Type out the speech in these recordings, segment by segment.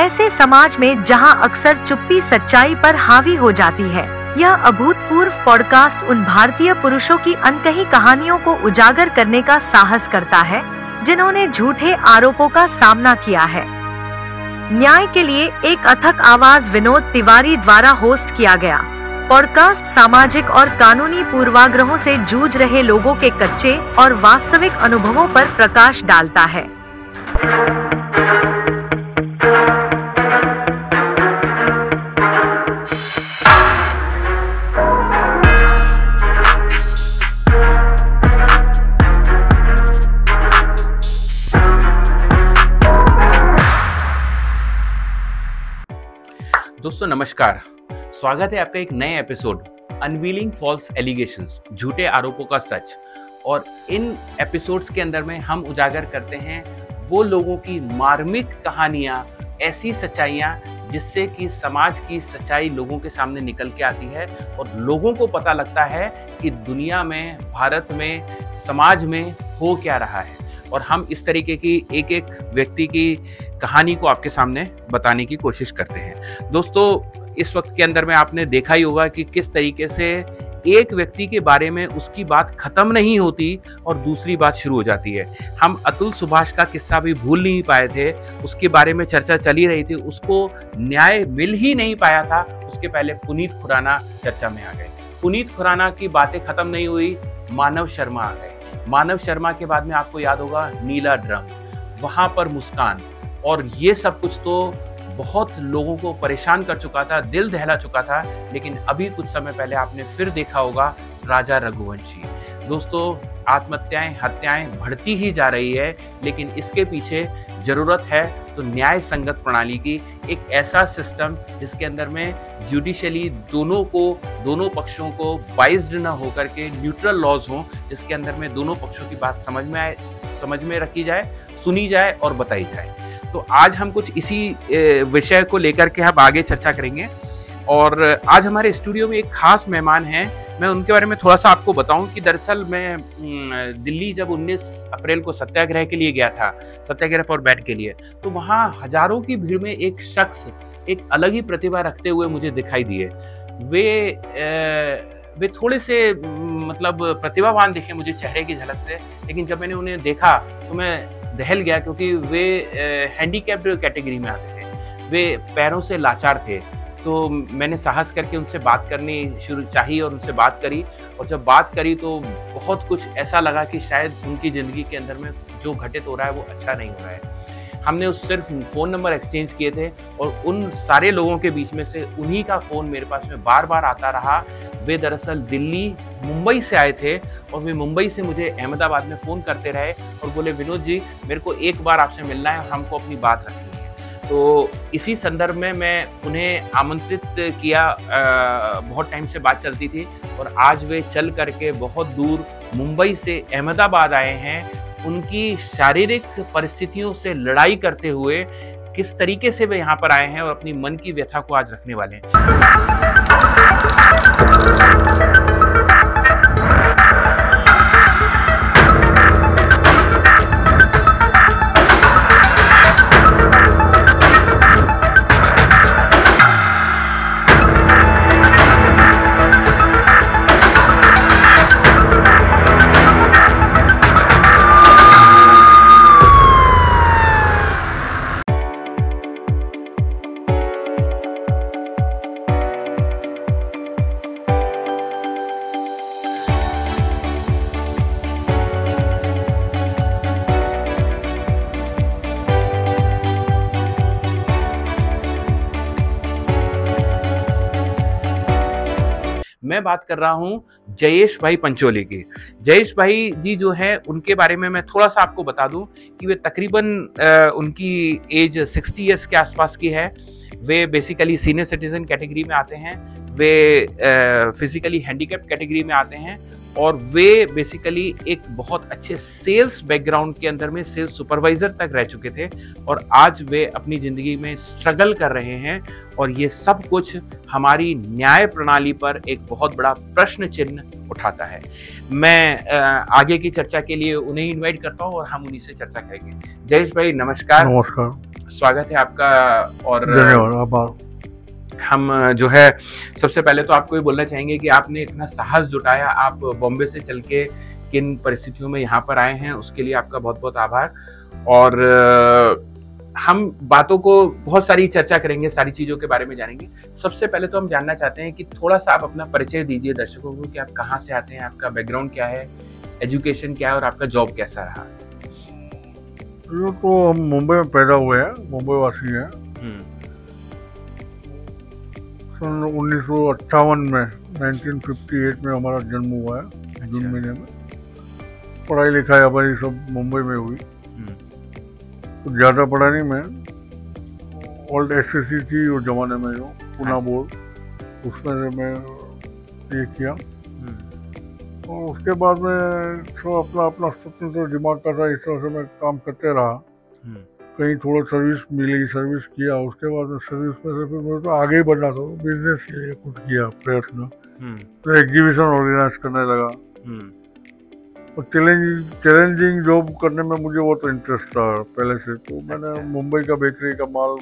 ऐसे समाज में जहां अक्सर चुप्पी सच्चाई पर हावी हो जाती है। यह अभूतपूर्व पॉडकास्ट उन भारतीय पुरुषों की अनकही कहानियों को उजागर करने का साहस करता है जिन्होंने झूठे आरोपों का सामना किया है। न्याय के लिए एक अथक आवाज विनोद तिवारी द्वारा होस्ट किया गया पॉडकास्ट सामाजिक और कानूनी पूर्वाग्रहों से जूझ रहे लोगों के कच्चे और वास्तविक अनुभवों पर प्रकाश डालता है। दोस्तों नमस्कार, स्वागत है आपका एक नए एपिसोड अनवीलिंग फॉल्स एलिगेशंस, झूठे आरोपों का सच। और इन एपिसोड्स के अंदर में हम उजागर करते हैं वो लोगों की मार्मिक कहानियां, ऐसी सच्चाइयां जिससे कि समाज की सच्चाई लोगों के सामने निकल के आती है और लोगों को पता लगता है कि दुनिया में, भारत में, समाज में हो क्या रहा है। और हम इस तरीके की एक एक व्यक्ति की कहानी को आपके सामने बताने की कोशिश करते हैं। दोस्तों, इस वक्त के अंदर में आपने देखा ही होगा कि किस तरीके से एक व्यक्ति के बारे में उसकी बात खत्म नहीं होती और दूसरी बात शुरू हो जाती है। हम अतुल सुभाष का किस्सा भी भूल नहीं पाए थे, उसके बारे में चर्चा चली रही थी, उसको न्याय मिल ही नहीं पाया था। उसके पहले पुनीत खुराना चर्चा में आ गए। पुनीत खुराना की बातें खत्म नहीं हुई, मानव शर्मा आ गए। मानव शर्मा के बाद में आपको याद होगा नीला ड्रम, वहां पर मुस्कान, और ये सब कुछ तो बहुत लोगों को परेशान कर चुका था, दिल दहला चुका था। लेकिन अभी कुछ समय पहले आपने फिर देखा होगा राजा रघुवंशी। दोस्तों, आत्महत्याएं, हत्याएं बढ़ती ही जा रही है, लेकिन इसके पीछे जरूरत है तो न्याय संगत प्रणाली की, एक ऐसा सिस्टम जिसके अंदर में जुडिशली दोनों पक्षों को बाइज्ड न होकर के न्यूट्रल लॉज हों, जिसके अंदर में दोनों पक्षों की बात समझ में रखी जाए, सुनी जाए और बताई जाए। तो आज हम कुछ इसी विषय को लेकर के हम आगे चर्चा करेंगे। और आज हमारे स्टूडियो में एक खास मेहमान हैं। मैं उनके बारे में थोड़ा सा आपको बताऊं कि दरअसल मैं दिल्ली जब 19 अप्रैल को सत्याग्रह के लिए गया था, सत्याग्रह फॉर बैट के लिए, तो वहाँ हजारों की भीड़ में एक शख्स एक अलग ही प्रतिभा रखते हुए मुझे दिखाई दिए। वे थोड़े से मतलब प्रतिभावान दिखे मुझे चेहरे की झलक से, लेकिन जब मैंने उन्हें देखा तो मैं दहल गया, क्योंकि वे हैंडीकैप्ड कैटेगरी में आते थे, वे पैरों से लाचार थे। तो मैंने साहस करके उनसे बात करनी शुरू चाहिए और उनसे बात करी। और जब बात करी तो बहुत कुछ ऐसा लगा कि शायद उनकी ज़िंदगी के अंदर में जो घटित हो रहा है वो अच्छा नहीं हो रहा है। हमने उस सिर्फ फ़ोन नंबर एक्सचेंज किए थे और उन सारे लोगों के बीच में से उन्हीं का फ़ोन मेरे पास में बार बार आता रहा। वे दरअसल दिल्ली, मुंबई से आए थे और वे मुंबई से मुझे अहमदाबाद में फ़ोन करते रहे और बोले, विनोद जी, मेरे को एक बार आपसे मिलना है और हमको अपनी बात रखनी है। तो इसी संदर्भ में मैं उन्हें आमंत्रित किया। बहुत टाइम से बात चलती थी और आज वे चल करके बहुत दूर मुंबई से अहमदाबाद आए हैं। उनकी शारीरिक परिस्थितियों से लड़ाई करते हुए किस तरीके से वे यहाँ पर आए हैं और अपनी मन की व्यथा को आज रखने वाले हैं। मैं बात कर रहा हूं जयेश भाई पंचोली की। जयेश भाई जी जो है, उनके बारे में मैं थोड़ा सा आपको बता दूं कि वे तकरीबन उनकी एज 60 ईयर्स के आसपास की है। Way basically senior citizen category में आते हैं, वे फिजिकली हैंडीकैप्ड कैटेगरी में आते हैं और वे बेसिकली एक बहुत अच्छे सेल्स बैकग्राउंड के अंदर में सेल्स सुपरवाइजर तक रह चुके थे और आज वे अपनी ज़िंदगी में स्ट्रगल कर रहे हैं। और ये सब कुछ हमारी न्याय प्रणाली पर एक बहुत बड़ा प्रश्न चिन्ह उठाता है। मैं आगे की चर्चा के लिए उन्हें इनवाइट करता हूं और हम उन्हीं से चर्चा करेंगे। जयेश भाई नमस्कार। नमस्कार। स्वागत है आपका। और धन्यवाद। हम जो है सबसे पहले तो आपको ये बोलना चाहेंगे कि आपने इतना साहस जुटाया, आप बॉम्बे से चल के किन परिस्थितियों में यहाँ पर आए हैं, उसके लिए आपका बहुत बहुत आभार। और हम बातों को बहुत सारी चर्चा करेंगे, सारी चीज़ों के बारे में जानेंगे। सबसे पहले तो हम जानना चाहते हैं कि थोड़ा सा आप अपना परिचय दीजिए दर्शकों को कि आप कहाँ से आते हैं, आपका बैकग्राउंड क्या है, एजुकेशन क्या है और आपका जॉब कैसा रहा। ये तो हम मुंबई में पैदा हुए हैं, मुंबई वासी हैं। सन 1958 में 1958 में हमारा जन्म हुआ है, जून महीने में। पढ़ाई लिखाई हमारी सब मुंबई में हुई। तो ज़्यादा पढ़ा नहीं मैं, ओल्ड एसएससी थी उस जमाने में, जो पूना बोर्ड, उसमें से मैं ये किया। और उसके बाद में तो अपना अपना स्वतंत्र दिमाग का था, इस तरह से मैं काम करते रहा। कहीं थोड़ा सर्विस मिली, सर्विस किया, उसके बाद में सर्विस में से फिर मुझे तो आगे ही बढ़ना था, बिजनेस के लिए कुछ किया प्रयत्न। तो एग्जीबिशन ऑर्गेनाइज करने लगा और चैलेंजिंग जॉब करने में मुझे बहुत इंटरेस्ट था पहले से। तो मैंने मुंबई का बेकरी का माल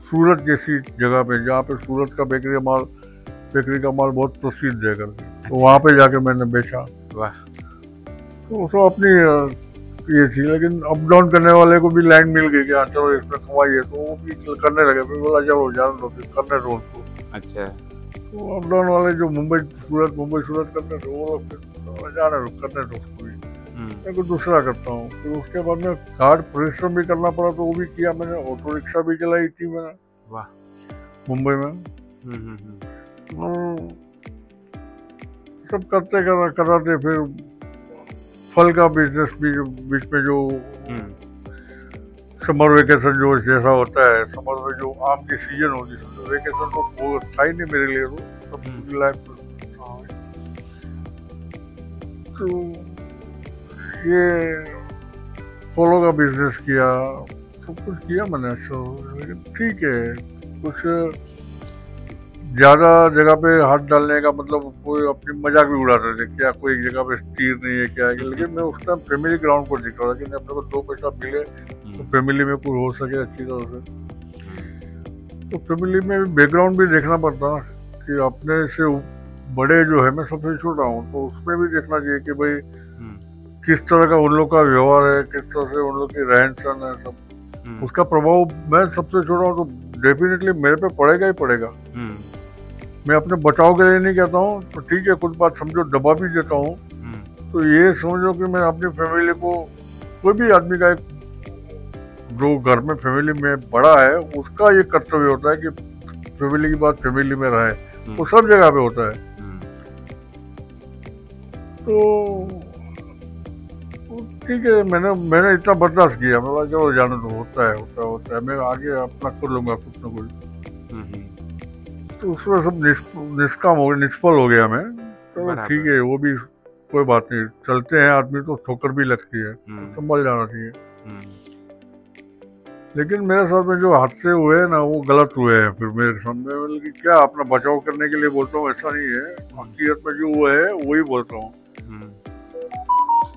सूरत जैसी जगह पे, जहाँ पे सूरत का बेकरी का माल बहुत प्रसिद्ध है करके, तो वहाँ पे जाके मैंने बेचा। तो उसको अपनी ये थी, लेकिन अप डाउन करने वाले को भी लाइन मिल गई कि हाँ चलो इसमें कमाई है, तो वो भी करने लगे। फिर बोला चलो जान दो, करने दो उसको। अच्छा। तो अप डाउन वाले जो मुंबई सूरत करते थे, वो लोग फिर जाने दो, करने दो उसको भी, मैं कुछ दूसरा करता हूँ। फिर उसके बाद में हार्ड परिश्रम भी करना पड़ा, तो वो भी किया मैंने। ऑटो रिक्शा भी चलाई थी मैंने। वाह। मुंबई में सब करते कराते फिर फल का बिजनेस भी बीच में, जो समर वेकेशन जो जैसा होता है, समर में जो आम की सीजन होती है, वेकेशन तो वो था ही नहीं मेरे लिए, तो सब लाइफ में। तो ये फलों का बिजनेस किया, सब कुछ किया मैंने। लेकिन ठीक है, कुछ ज़्यादा जगह पे हाथ डालने का मतलब कोई अपनी मजाक भी उड़ाते थे, क्या कोई एक जगह पे स्थिर नहीं है क्या है। लेकिन मैं उस टाइम फैमिली ग्राउंड को देख रहा था कि अपने को 2 पैसा मिले तो फैमिली में कुछ हो सके अच्छी तरह से। तो फैमिली में बैकग्राउंड भी देखना पड़ता है कि अपने से बड़े जो है, मैं सबसे छोटा हूँ, तो उसमें भी देखना चाहिए कि भाई किस तरह का उन लोग का व्यवहार है, किस तरह से उन लोग की रहन सहन है, सब उसका प्रभाव। मैं सबसे छोटा हूँ तो डेफिनेटली मेरे पे पड़ेगा ही पड़ेगा। मैं अपने बचाव के लिए नहीं कहता हूँ, तो ठीक है कुछ बात समझो दबा भी देता हूँ, तो ये समझो कि मैं अपनी फैमिली को, कोई भी आदमी का एक जो घर में फैमिली में बड़ा है, उसका ये कर्तव्य होता है कि फैमिली की बात फैमिली में रहे, वो सब जगह पे होता है। तो ठीक है, मैंने इतना बर्दाश्त किया, मैं चलो जाने दो, होता है, मैं आगे अपना कर लूंगा कुछ ना कुछ। तो उसमें सब निष्काम हो गया, निष्फल हो गया मैं। तो ठीक है, वो भी कोई बात नहीं, चलते हैं आदमी तो ठोकर भी लगती है, संभल जाना चाहिए। लेकिन मेरे साथ में जो हादसे हुए हैं ना, वो गलत हुए हैं। फिर मेरे सामने मतलब क्या अपना बचाव करने के लिए बोलता हूँ, ऐसा नहीं है, हकीकत में जो हुआ है वही बोलता हूँ।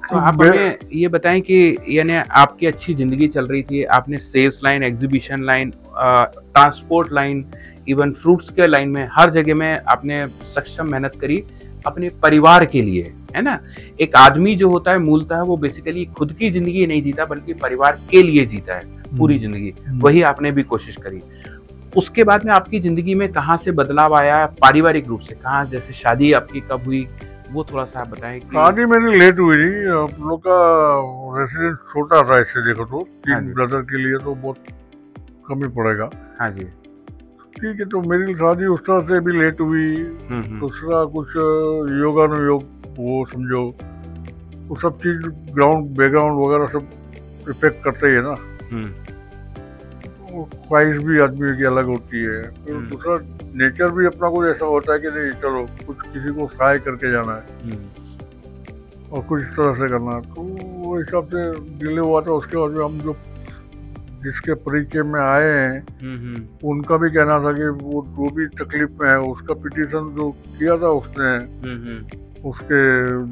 तो आप हमें ये बताएं कि यानी आपकी अच्छी जिंदगी चल रही थी, आपने sales line, exhibition line, transport line, even fruits के लाइन में, हर जगह में आपने सक्षम मेहनत करी अपने परिवार के लिए, है ना। एक आदमी जो होता है मूलतः वो बेसिकली खुद की जिंदगी नहीं जीता, बल्कि परिवार के लिए जीता है पूरी जिंदगी। वही आपने भी कोशिश करी। उसके बाद में आपकी जिंदगी में कहाँ से बदलाव आया पारिवारिक रूप से, कहाँ, जैसे शादी आपकी कब हुई, वो थोड़ा सा आप बताएं। शादी मेरी लेट हुई थी, हम लोग का रेसिडेंस छोटा था, ऐसे देखो तो 3 ब्रदर के लिए तो बहुत कम ही पड़ेगा। हाँ जी। ठीक है, तो मेरी शादी उस तरह से भी लेट हुई। दूसरा कुछ योगानुयोग, वो समझो वो सब चीज बैकग्राउंड वगैरह सब इफेक्ट करते ही है ना। ख्वाहिश भी आदमी की अलग होती है। फिर दूसरा नेचर भी अपना कुछ ऐसा होता है कि नहीं चलो कुछ किसी को सहाय करके जाना है और कुछ इस तरह से करना है। तो वो हिसाब से डिले हुआ था। उसके बाद हम जो जिसके परिचय में आए हैं उनका भी कहना था कि वो भी तकलीफ में है। उसका पिटीशन जो किया था उसने, उसके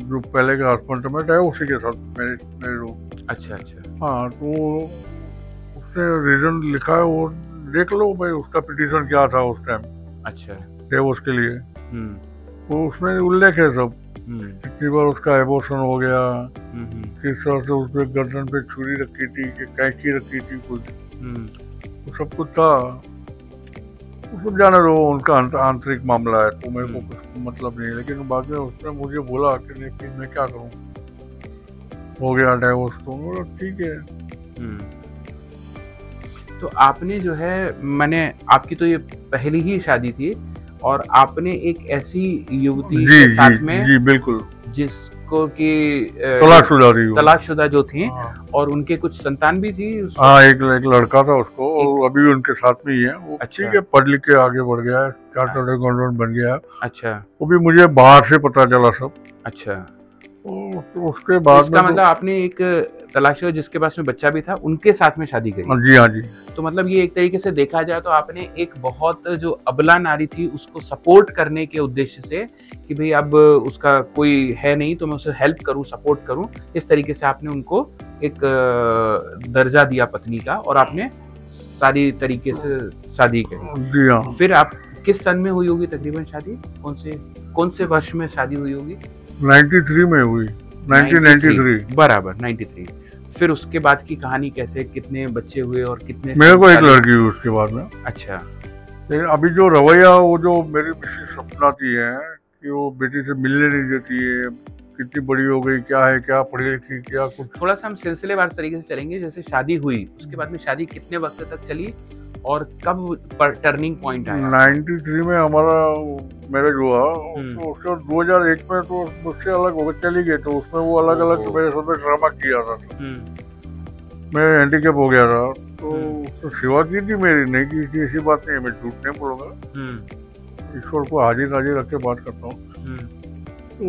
जो पहले का हस्बैंड था, मैं उसी के साथ मेरे। अच्छा। हाँ, तो उसने रीजन लिखा है, वो देख लो भाई उसका पिटीशन क्या था उस टाइम। अच्छा। डिवोर्स के लिए हम्म। वो उसमें उल्लेख है सब, हम्म। कितनी बार उसका एबॉर्शन हो गया, हम्म। किस तरह से उसपे गर्दन पे छुरी रखी थी कि कैंची रखी थी कुछ, वो सब कुछ था। उसको जाने दो, उनका आंतरिक मामला है, तो मेरे को कुछ मतलब नहीं है। लेकिन बाद में उसने मुझे बोला कि नहीं कि मैं क्या करूँ, हो गया डाइवोर्स, तो बोला ठीक है। तो आपने जो है, मैंने आपकी तो ये पहली ही शादी थी और आपने एक ऐसी युवती के साथ में, जी बिल्कुल, जिसको कि तलाकशुदा जो थी, हाँ। और उनके कुछ संतान भी थी। हाँ, एक लड़का था उसको, और अभी भी उनके साथ में ही है वो। अच्छा। ठीक है, पढ़ लिख के आगे बढ़ गया है, चार्टर्ड अकाउंटेंट बन गया है। अच्छा। वो भी मुझे बाहर से पता चला सब। अच्छा। तो उसके बाद इसका मतलब आपने एक तलाकशुदा जिसके पास में बच्चा भी था उनके साथ में शादी करी? जी हाँ जी। तो मतलब ये एक तरीके से देखा जाए तो आपने एक बहुत जो अबला नारी थी उसको सपोर्ट करने के उद्देश्य से कि भाई अब उसका कोई है नहीं तो मैं उसे हेल्प करूं, सपोर्ट करूं, इस तरीके से आपने उनको एक दर्जा दिया पत्नी का, और आपने सारी तरीके से शादी करी। जी हाँ। फिर आप किस सन में हुई होगी तकरीबन शादी? कौन से वर्ष में शादी हुई होगी? 93 में हुई, 1993 बराबर, 93। फिर उसके बाद की कहानी कैसे, कितने बच्चे हुए और कितने? मेरे को एक लड़की हुई उसके बाद में। अच्छा। लेकिन अभी जो रवैया, वो जो मेरी मिसेस अपनाती है कि वो बेटी से मिलने नहीं देती है, कितनी बड़ी हो गई, क्या है, क्या पढ़ी लिखी, क्या कुछ। थोड़ा सा हम सिलसिलेवार तरीके से चलेंगे। जैसे शादी हुई, उसके बाद में शादी कितने वक्त तक चली और कब पर टर्निंग पॉइंट आया? 93 में हमारा मैरिज हुआ, तो उसके 2001 में तो मुझसे अलग होकर चली गई। तो उसमें वो अलग अलग मेरे साथ ड्रामा किया था। मैं हैंडीकैप हो गया था, तो सेवा की थी मेरी, नहीं की थी ऐसी बात नहीं है, मैं झूठ नहीं बोलूँगा, ईश्वर को हाजिर हाजिर रख के बात करता हूँ। तो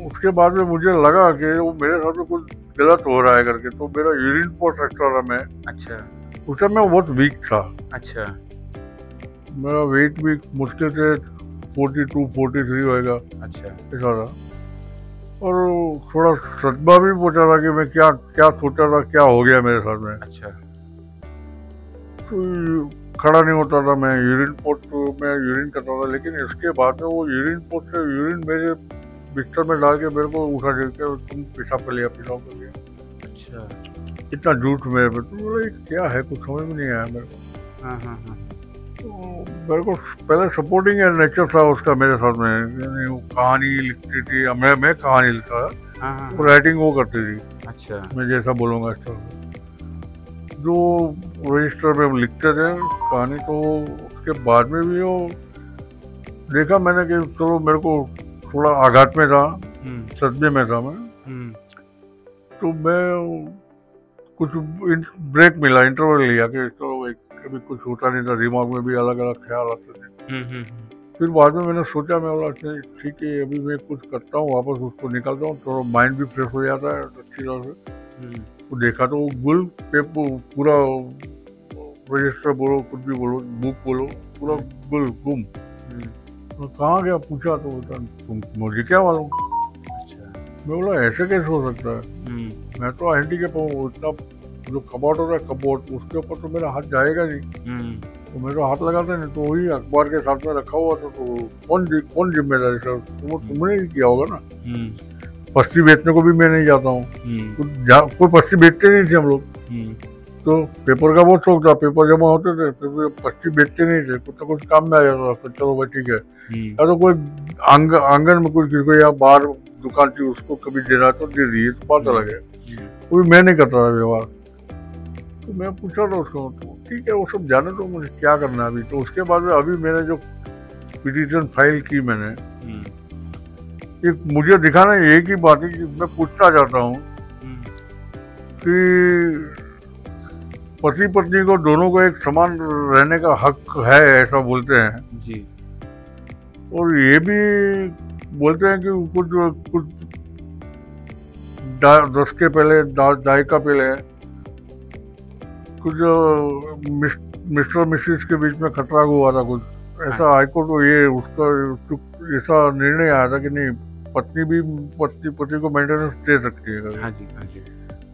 उसके बाद में मुझे लगा कि वो मेरे साथ में कुछ गलत हो रहा है करके, तो मेरा यूरिन पोस्ट एक्स्ट्रा था। मैं उस टाइम मैं बहुत वीक था। अच्छा। मेरा वेट भी मुश्किल से 42-43 होएगा। अच्छा। ऐसा था, और थोड़ा सदमा भी पहुंचा था कि मैं क्या क्या सोचा था, क्या हो गया मेरे साथ में। अच्छा। तो खड़ा नहीं होता था मैं, यूरिन पोस्ट में यूरिन करता था। लेकिन इसके बाद में वो यूरिन पोस्ट से यूरिन मेरे बिस्तर में डाल के मेरे को उठा दे के, तुम पेशाब कर लिया, पेशाब कर लिया। अच्छा। इतना झूठ मेरे पे, तो बोला क्या है, कुछ समझ में नहीं आया मेरे को। हाँ। तो मेरे को पहले सपोर्टिंग नेचर था उसका मेरे साथ में, यानी वो कहानी लिखती थी, मैं कहानी लिखता था, हाँ। राइटिंग वो करती थी। अच्छा। मैं जैसा बोलूँगा इस तरह जो रजिस्टर में लिखते थे कहानी, तो उसके बाद में भी वो देखा मैंने कि चलो मेरे को थोड़ा आघात में था, सदमे में था मैं। तो मैं कुछ ब्रेक मिला, इंटरवल लिया कि चलो कभी कुछ होता नहीं था, दिमाग में भी अलग अलग ख्याल आते थे। फिर बाद में मैंने सोचा, मैं बोला ठीक है अभी मैं कुछ करता हूँ, वापस उसको निकालता हूँ, थोड़ा माइंड भी फ्रेश हो जाता है अच्छी तरह से। तो देखा तो गुल पेपर पूरा, रजिस्टर बोलो, कुछ भी बोलो, बुक बोलो, पूरा गुल गुम। तो कहाँ गया पूछा, तो तुम मुझे क्या मालूम। मैं बोला ऐसे कैसे हो सकता है, मैं तो हैंडीकैप हूँ, इतना जो कबोर्ड होता है कबोर्ड, उसके ऊपर तो मेरा हाथ जाएगा नहीं। तो मैं तो हाथ लगाता नहीं, तो वही अखबार के साथ में रखा हुआ था, तो कौन जिम्मेदारी सर, तो तुमने ही किया होगा ना। पस्ती बेचने को भी मैं नहीं जाता हूँ, कोई पस्ती बेचते नहीं थे हम लोग। तो पेपर का बहुत शौक था, पेपर जमा होते थे, तो पस्ती बेचते नहीं थे, कुछ ना कुछ काम में आ जाता था। चलो भाई ठीक है, या तो कोई आंगन में कुछ किसी को या बाहर दुकान थी उसको कभी देना तो दे दिए, तो बात अलग है। कोई मैं नहीं करता था व्यवहार। तो मैं पूछा था उसको, तो ठीक है वो सब जाने तो मुझे क्या करना अभी। तो उसके बाद में अभी मैंने जो पिटीशन फाइल की मैंने, एक मुझे दिखाना एक ही बात है कि मैं पूछना चाहता हूँ कि पति पत्नी को दोनों को एक समान रहने का हक है, ऐसा बोलते हैं जी। और ये भी बोलते हैं कि कुछ दशके पहले, दायका पहले कुछ मिस्टर मिसिस के बीच में खतरा हुआ था कुछ ऐसा। हाईकोर्ट को ये उसका ऐसा निर्णय आया था कि नहीं, पत्नी भी पति को मेंटेनेंस दे सकती है। हाँ जी।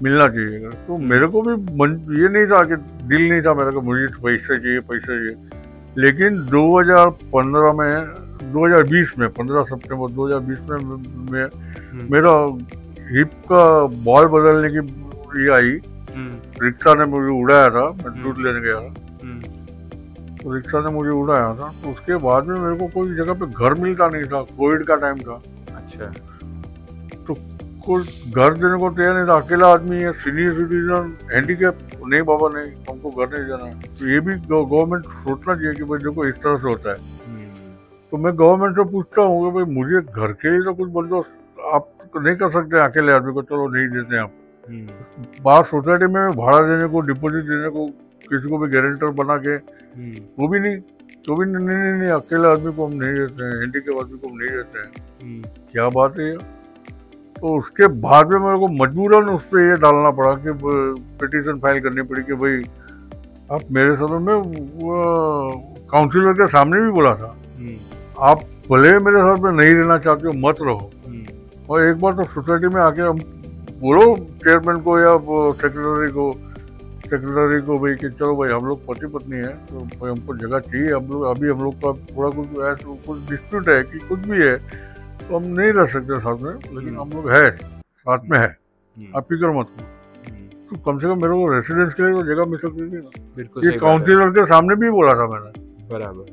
मिलना चाहिए। तो मेरे को भी ये नहीं था कि दिल नहीं था मेरा कि मुझे पैसे चाहिए। लेकिन 2015 में 2020 में 15 सितंबर 2020 में मेरा हिप का बॉल बदलने की ये आई। रिक्शा ने मुझे उड़ाया था, मैं दूध लेने गया था, तो रिक्शा ने मुझे उड़ाया था। तो उसके बाद में मेरे को कोई जगह पे घर मिलता नहीं था, कोविड का टाइम था। अच्छा। तो कोई घर देने को तैयार नहीं था, अकेला आदमी है, सीनियर सिटीजन, हैंडीकैप, नहीं बाबा नहीं, हमको घर नहीं जाना है। तो ये भी गवर्नमेंट सोचना चाहिए कि भाई देखो इस तरह से होता है। तो मैं गवर्नमेंट से पूछता हूँ कि भाई मुझे घर के लिए तो कुछ बंदोबस्त आप नहीं कर सकते अकेले आदमी को, चलो नहीं देते आप। बाहर सोसाइटी में भाड़ा देने को, डिपॉजिट देने को, किसी को भी गारंटर बना के, वो भी नहीं, नहीं अकेले आदमी को हम नहीं देते हैं, हैंडीकैप आदमी को हम नहीं देते हैं। क्या बात है। तो उसके बाद में मेरे को मजबूरन उस पर ये डालना पड़ा कि पिटीशन फाइल करनी पड़ी कि भाई आप मेरे समय में काउंसिलर के सामने भी बोला था, आप भले मेरे साथ में नहीं रहना चाहते हो मत रहो। और एक बार तो सोसाइटी में आके हम बोलो चेयरमैन को या सेक्रेटरी को भाई कि चलो भाई हम लोग पति पत्नी है, तो भाई हमको जगह चाहिए, हम लोग अभी हम लोग का थोड़ा कुछ डिस्प्यूट है कि कुछ भी है, तो हम नहीं रह सकते साथ में, लेकिन हम लोग है साथ में है, आप फिक्र मत करो। तो कम से कम मेरे को रेसिडेंस के लिए तो जगह मिल सकती थी ना। बिल्कुल ये काउंसिलर के सामने भी बोला था मैंने, बराबर,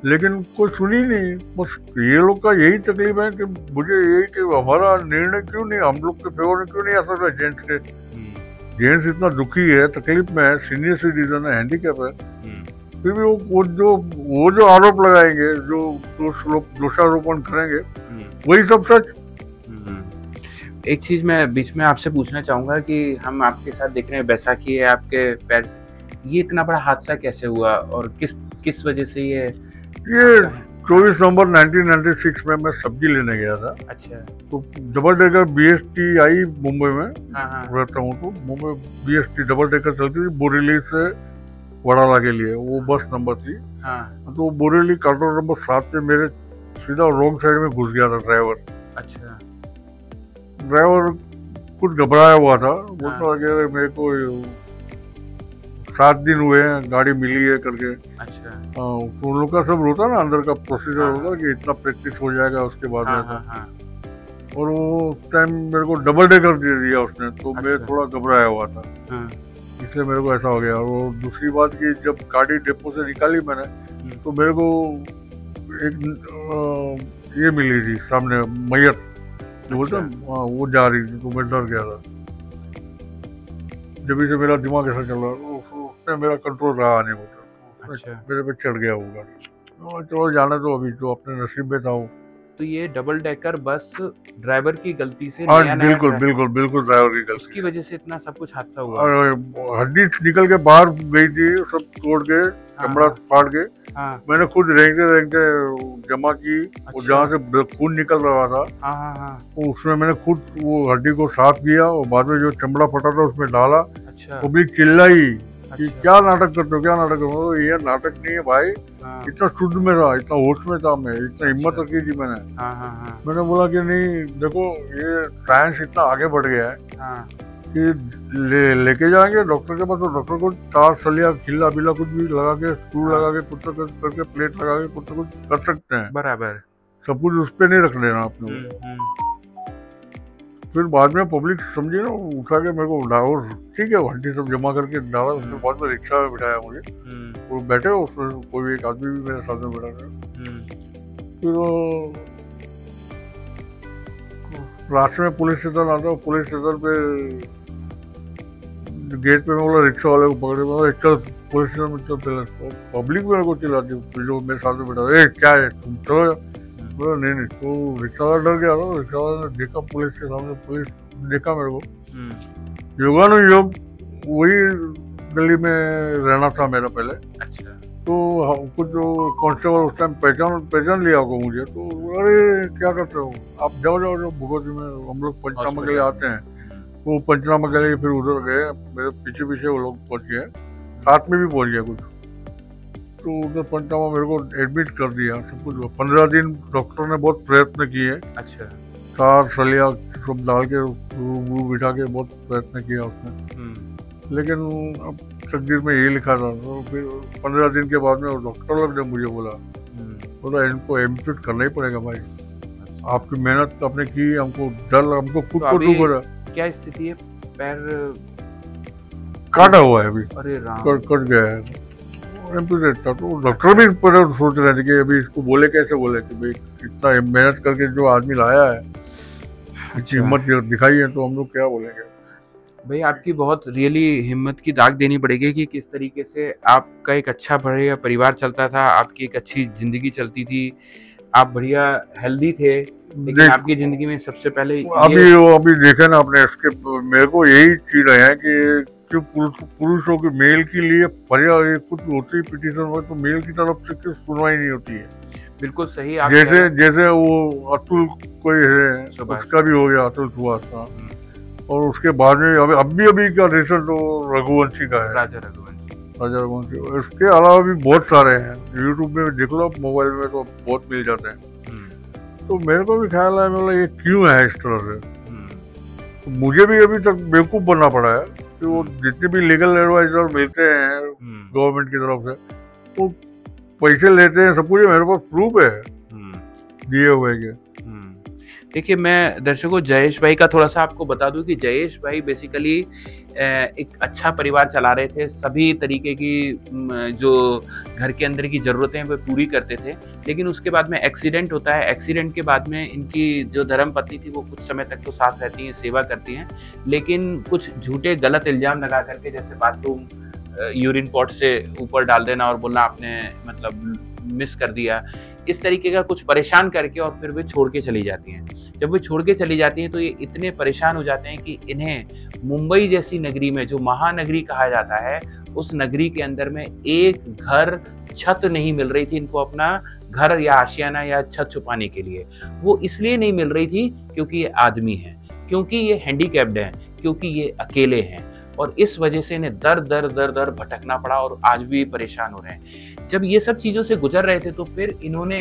लेकिन कोई सुनी नहीं। बस ये लोग का यही तकलीफ है कि मुझे यही कि हमारा निर्णय क्यों नहीं, हम लोग के फेवर में क्यों नहीं आ सकता। जेंट्स के, जेंट्स इतना दुखी है, तकलीफ में है, सीनियर सिटीजन है, हैंडीकैप है, फिर भी वो जो आरोप लगाएंगे, जो दोषारोपण करेंगे, वही सब सच। एक चीज मैं बीच में आपसे पूछना चाहूंगा कि हम आपके साथ देख रहे हैं बैसाखी है आपके पैर से, ये इतना बड़ा हादसा कैसे हुआ और किस वजह से ये 24 नवंबर 1996 में मैं सब्जी लेने गया था। अच्छा। तो डबल डेकर BST आई मुंबई में, रहता हूँ तो मुंबई BST डबल डेकर चलती थी बोरेली से वडाला के लिए, वो बस नंबर थी। तो बोरेली कार्टर नंबर 7 पे मेरे सीधा रॉन्ग साइड में घुस गया था ड्राइवर। अच्छा। ड्राइवर कुछ घबराया हुआ था, बोलता कि मेरे को 7 दिन हुए हैं, गाड़ी मिली है करके। अच्छा। तो उन लोग का सब होता ना, अंदर का प्रोसीजर होता कि इतना प्रैक्टिस हो जाएगा उसके बाद में। और वो टाइम मेरे को डबल डेकर दे दिया उसने, तो मैं थोड़ा घबराया हुआ था, इसलिए मेरे को ऐसा हो गया। और दूसरी बात कि जब गाड़ी डेपो से निकाली मैंने, तो मेरे को एक ये मिली थी सामने मैयत, बोलते वो जा रही थी, तो मैं डर गया था। जब से मेरा दिमाग ऐसा चल रहा, उसने मेरा कंट्रोल रहा नहीं होता। अच्छा। मेरे पे चढ़ गया वो गाड़ी। चलो जाने तो अभी जो अपने नसीब में था वो। तो ये डबल डेकर बस ड्राइवर की गलती से, बिल्कुल ड्राइवर की गलती, उसकी वजह से इतना सब कुछ हादसा हुआ। और हड्डी निकल के बाहर गई थी, सब तोड़ के, चमड़ा फाड़ के। मैंने खुद रेंगते जमा की। अच्छा। और जहाँ से खून निकल रहा था, तो उसमें मैंने खुद वो हड्डी को साफ किया और बाद में जो चमड़ा फटा था उसमें डाला। अच्छा। पब्लिक चिल्लाई कि क्या नाटक करते हो, क्या नाटक करते हो। ये नाटक नहीं है भाई, इतना शुद्ध में था, इतना होश में था, मैं इतना हिम्मत रखी थी मैंने। मैंने बोला कि नहीं देखो, ये साइंस इतना आगे बढ़ गया है कि लेके जाएंगे डॉक्टर के पास, तो डॉक्टर को तार सलिया खिल्ला बिल्ला कुछ भी लगा के, स्क्रू लगा के, कुछ करके, प्लेट लगा के कुछ कर सकते हैं। बराबर, सब कुछ उस पर नहीं रख देना आपने। फिर बाद में पब्लिक समझी ना, उठा के मेरे को उठाओ, ठीक है, हड्डी सब जमा करके डाला। उसके बाद में रिक्शा में बिठाया मुझे, वो बैठे, उसमें कोई एक आदमी भी मेरे साथ में बैठा था। फिर रास्ते में पुलिस स्टेशन आता, पुलिस स्टेशन पे गेट पे मैं बोला रिक्शा वाले को पकड़े, बोला चल पुलिस स्टेशन में चल। पब्लिक मेरे को चिल्लाती, जो मेरे साथ में बैठा, क्या है तुम चलो। बोला नहीं, तो रिक्शा वाला डर गया था। रिक्शा वाला ने देखा पुलिस के सामने, पुलिस देखा मेरे को, योगानुयोग वही गली में रहना था मेरा पहले। अच्छा। तो कुछ जो कांस्टेबल उस टाइम पहचान लिया होगा मुझे, तो अरे क्या करते हो आप, जाओ भगवती में, हम लोग पंचनामा के लिए आते हैं। वो पंचनामा के लिए फिर उधर गए, मेरे पीछे वो लोग पहुंच गए, साथ में भी पहुंच गया कुछ। तो उधर पंचनामा मेरे को एडमिट कर दिया, सब कुछ। 15 दिन डॉक्टर ने बहुत प्रयत्न किए। अच्छा। तार सलिया सब डाल के रू बिठा के बहुत प्रयत्न किया उसने, लेकिन अब तकदीर में ये लिखा था। तो फिर 15 दिन के बाद में डॉक्टर लोग ने मुझे बोला इनको एम्प्यूट करना ही पड़ेगा भाई, आपकी मेहनत आपने की, हमको डर, हमको खुद को डूब रहा। क्या स्थिति है? पैर काटा हुआ है अभी, अरे राम, कट गया है, एम्प्यूटेड था। तो डॉक्टर भी सोच रहे थे कि अभी इसको बोले कैसे बोले कि भाई इतना मेहनत करके जो आदमी लाया है, हिम्मत दिखाई है, तो हम लोग क्या बोलेंगे। भाई आपकी बहुत रियली हिम्मत की दाग देनी पड़ेगी कि किस तरीके से आपका एक अच्छा बढ़िया परिवार चलता था, आपकी एक अच्छी जिंदगी चलती थी, आप बढ़िया हेल्दी थे, लेकिन आपकी जिंदगी में सबसे पहले अभी देखे ना आपने, इसके मेरे को यही चीज है कि पुरुषों के मेल के लिए पर्याप्त कुछ होती है पिटीशन हो, तो मेल की तरफ से कुछ सुनवाई नहीं होती है। बिल्कुल सही। जैसे वो अतुल कोई है, उसका भी हो गया, अतुल सुभाष का, और उसके बाद में अभी का रिसेंट तो रघुवंशी का है, राजा रघुवंशी। इसके अलावा भी बहुत सारे हैं, यूट्यूब में देख लो, मोबाइल में तो बहुत मिल जाते हैं। तो मेरे को भी ख्याल है मतलब ये क्यों है इस तरह से। तो मुझे भी अभी तक बेवकूफ बनना पड़ा है कि वो जितने भी लीगल एडवाइजर मिलते हैं गवर्नमेंट की तरफ से, वो पैसे लेते हैं, सब कुछ मेरे पास प्रूफ है दिए हुए के। देखिए, मैं दर्शकों जयेश भाई का थोड़ा सा आपको बता दूं कि जयेश भाई बेसिकली एक अच्छा परिवार चला रहे थे, सभी तरीके की जो घर के अंदर की ज़रूरतें हैं वो पूरी करते थे, लेकिन उसके बाद में एक्सीडेंट होता है। एक्सीडेंट के बाद में इनकी जो धर्मपत्नी थी वो कुछ समय तक तो साथ रहती हैं, सेवा करती हैं, लेकिन कुछ झूठे गलत इल्ज़ाम लगा करके, जैसे बाथरूम यूरिन पॉट से ऊपर डाल देना और बोलना आपने मतलब मिस कर दिया, इस तरीके का कुछ परेशान करके और फिर वे छोड़ के चली जाती हैं। जब वे छोड़ के चली जाती हैं तो ये इतने परेशान हो जाते हैं कि इन्हें मुंबई जैसी नगरी में, जो महानगरी कहा जाता है, उस नगरी के अंदर में एक घर, छत नहीं मिल रही थी इनको अपना घर या आशियाना या छत छुपाने के लिए। वो इसलिए नहीं मिल रही थी क्योंकि ये आदमी हैं, क्योंकि ये हैंडीकैप्ड हैं, क्योंकि ये अकेले हैं, और इस वजह से इन्हें दर दर भटकना पड़ा और आज भी परेशान हो रहे हैं। जब ये सब चीज़ों से गुजर रहे थे तो फिर इन्होंने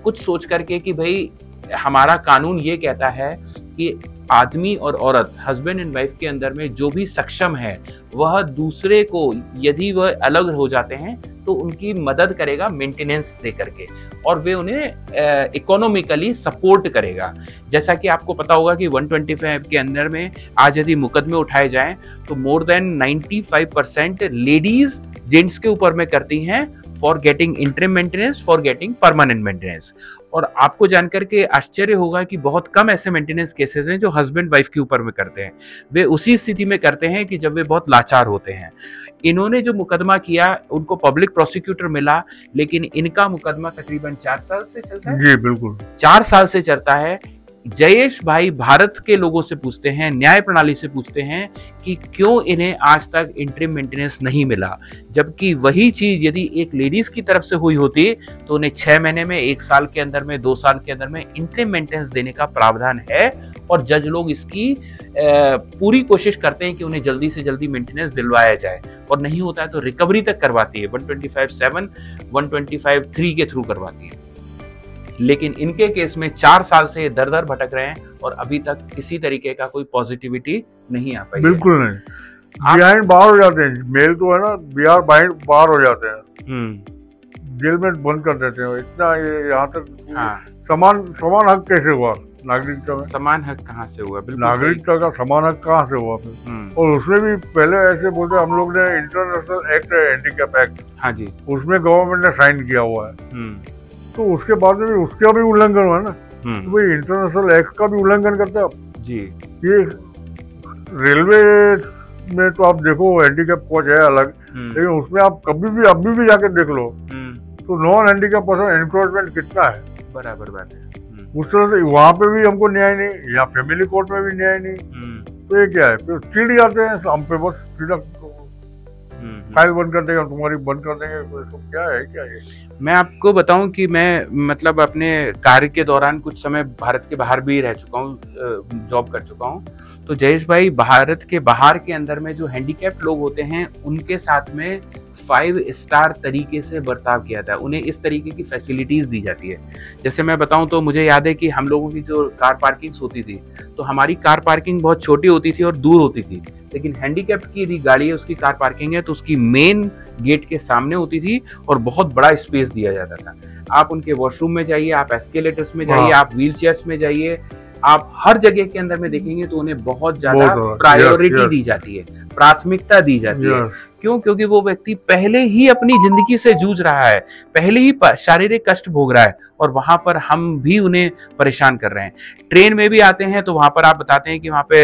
कुछ सोच करके कि भाई हमारा कानून ये कहता है कि आदमी और औरत, हस्बैंड एंड वाइफ के अंदर में जो भी सक्षम है वह दूसरे को, यदि वह अलग हो जाते हैं तो उनकी मदद करेगा मेंटेनेंस दे करके, और वे उन्हें इकोनॉमिकली सपोर्ट करेगा। जैसा कि आपको पता होगा कि 125 के अंदर में आज यदि मुकदमे उठाए जाएं तो मोर देन 95% लेडीज जेंट्स के ऊपर में करती हैं for getting interim maintenance, for getting permanent maintenance. और आपको जानकर के आश्चर्य होगा कि बहुत कम ऐसे मेंटेनेंस केसेस हैं जो हस्बैंड वाइफ के ऊपर में करते हैं। वे उसी स्थिति में करते हैं कि जब वे बहुत लाचार होते हैं। इन्होंने जो मुकदमा किया, उनको पब्लिक प्रोसिक्यूटर मिला, लेकिन इनका मुकदमा तकरीबन 4 साल से चलता है। जी बिल्कुल, 4 साल से चलता है। जयेश भाई भारत के लोगों से पूछते हैं, न्याय प्रणाली से पूछते हैं कि क्यों इन्हें आज तक इंटरिम मेंटेनेंस नहीं मिला, जबकि वही चीज यदि एक लेडीज की तरफ से हुई होती तो उन्हें 6 महीने में, 1 साल के अंदर में, 2 साल के अंदर में इंटरिम मेंटेनेंस देने का प्रावधान है। और जज लोग इसकी पूरी कोशिश करते हैं कि उन्हें जल्दी से जल्दी मेंटेनेंस दिलवाया जाए, और नहीं होता है तो रिकवरी तक करवाती है, 125(7), 125(3) के थ्रू करवाती है। लेकिन इनके केस में 4 साल से दर दर भटक रहे हैं और अभी तक किसी तरीके का कोई पॉजिटिविटी नहीं आ पाई। बिल्कुल नहीं, बिहाइंड बाहर हो जाते हैं, मेल तो है ना, बिहार बाहर हो जाते हैं, जेल में बंद कर देते हैं। इतना यहाँ तक समान हक कैसे हुआ नागरिकता में? समान हक कहाँ से हुआ? बिल्कुल, नागरिकता का समान हक कहाँ से हुआ फिर? और उसमें भी पहले ऐसे बोलते, हम लोग ने इंटरनेशनल एक्ट है, हैंडीकैप एक्ट, हाँ जी, उसमें गवर्नमेंट ने साइन किया हुआ है, तो उसके बाद में उसका भी उल्लंघन हुआ ना, तो भाई इंटरनेशनल एक्ट का भी उल्लंघन करते हैं आप जी। ये रेलवे में तो आप देखो हैंडीकैप कोच है अलग, लेकिन उसमें आप कभी भी अभी भी जाके देख लो तो नॉन हैंडीकैप पर्सन एनक्रोचमेंट कितना है। बराबर बात है। उस तरह से वहाँ पे भी हमको न्याय नहीं, या फैमिली कोर्ट में भी न्याय नहीं, तो ये क्या है, फिर चिढ़ जाते हैं हम पे, बस सीधा फाइल बंद कर देंगे, तुम्हारी बंद कर देंगे, तो क्या है क्या है। मैं आपको बताऊं कि मैं मतलब अपने कार्य के दौरान कुछ समय भारत के बाहर भी रह चुका हूं, जॉब कर चुका हूं, तो जयेश भाई, भारत के बाहर के अंदर में जो हैंडीकैप्ड लोग होते हैं उनके साथ में 5 स्टार तरीके से बर्ताव किया था, उन्हें इस तरीके की फैसिलिटीज दी जाती है। जैसे मैं बताऊं तो मुझे याद है कि हम लोगों की जो कार पार्किंग्स होती थी, तो हमारी कार पार्किंग बहुत छोटी होती थी और दूर होती थी, लेकिन हैंडीकैप्ड की यदि गाड़ी है, उसकी कार पार्किंग है, तो उसकी मेन गेट के सामने होती थी और बहुत बड़ा स्पेस दिया जाता था। आप उनके वॉशरूम में जाइए, आप एस्केलेटर्स में जाइए, आप व्हील चेयर्स में जाइए, आप हर जगह के अंदर में देखेंगे तो उन्हें बहुत ज्यादा प्रायोरिटी दी जाती है, प्राथमिकता दी जाती है। क्यों? क्योंकि वो व्यक्ति पहले ही अपनी जिंदगी से जूझ रहा है, पहले ही शारीरिक कष्ट भोग रहा है, और वहां पर हम भी उन्हें परेशान कर रहे हैं। ट्रेन में भी आते हैं तो वहां पर आप बताते हैं कि वहां पे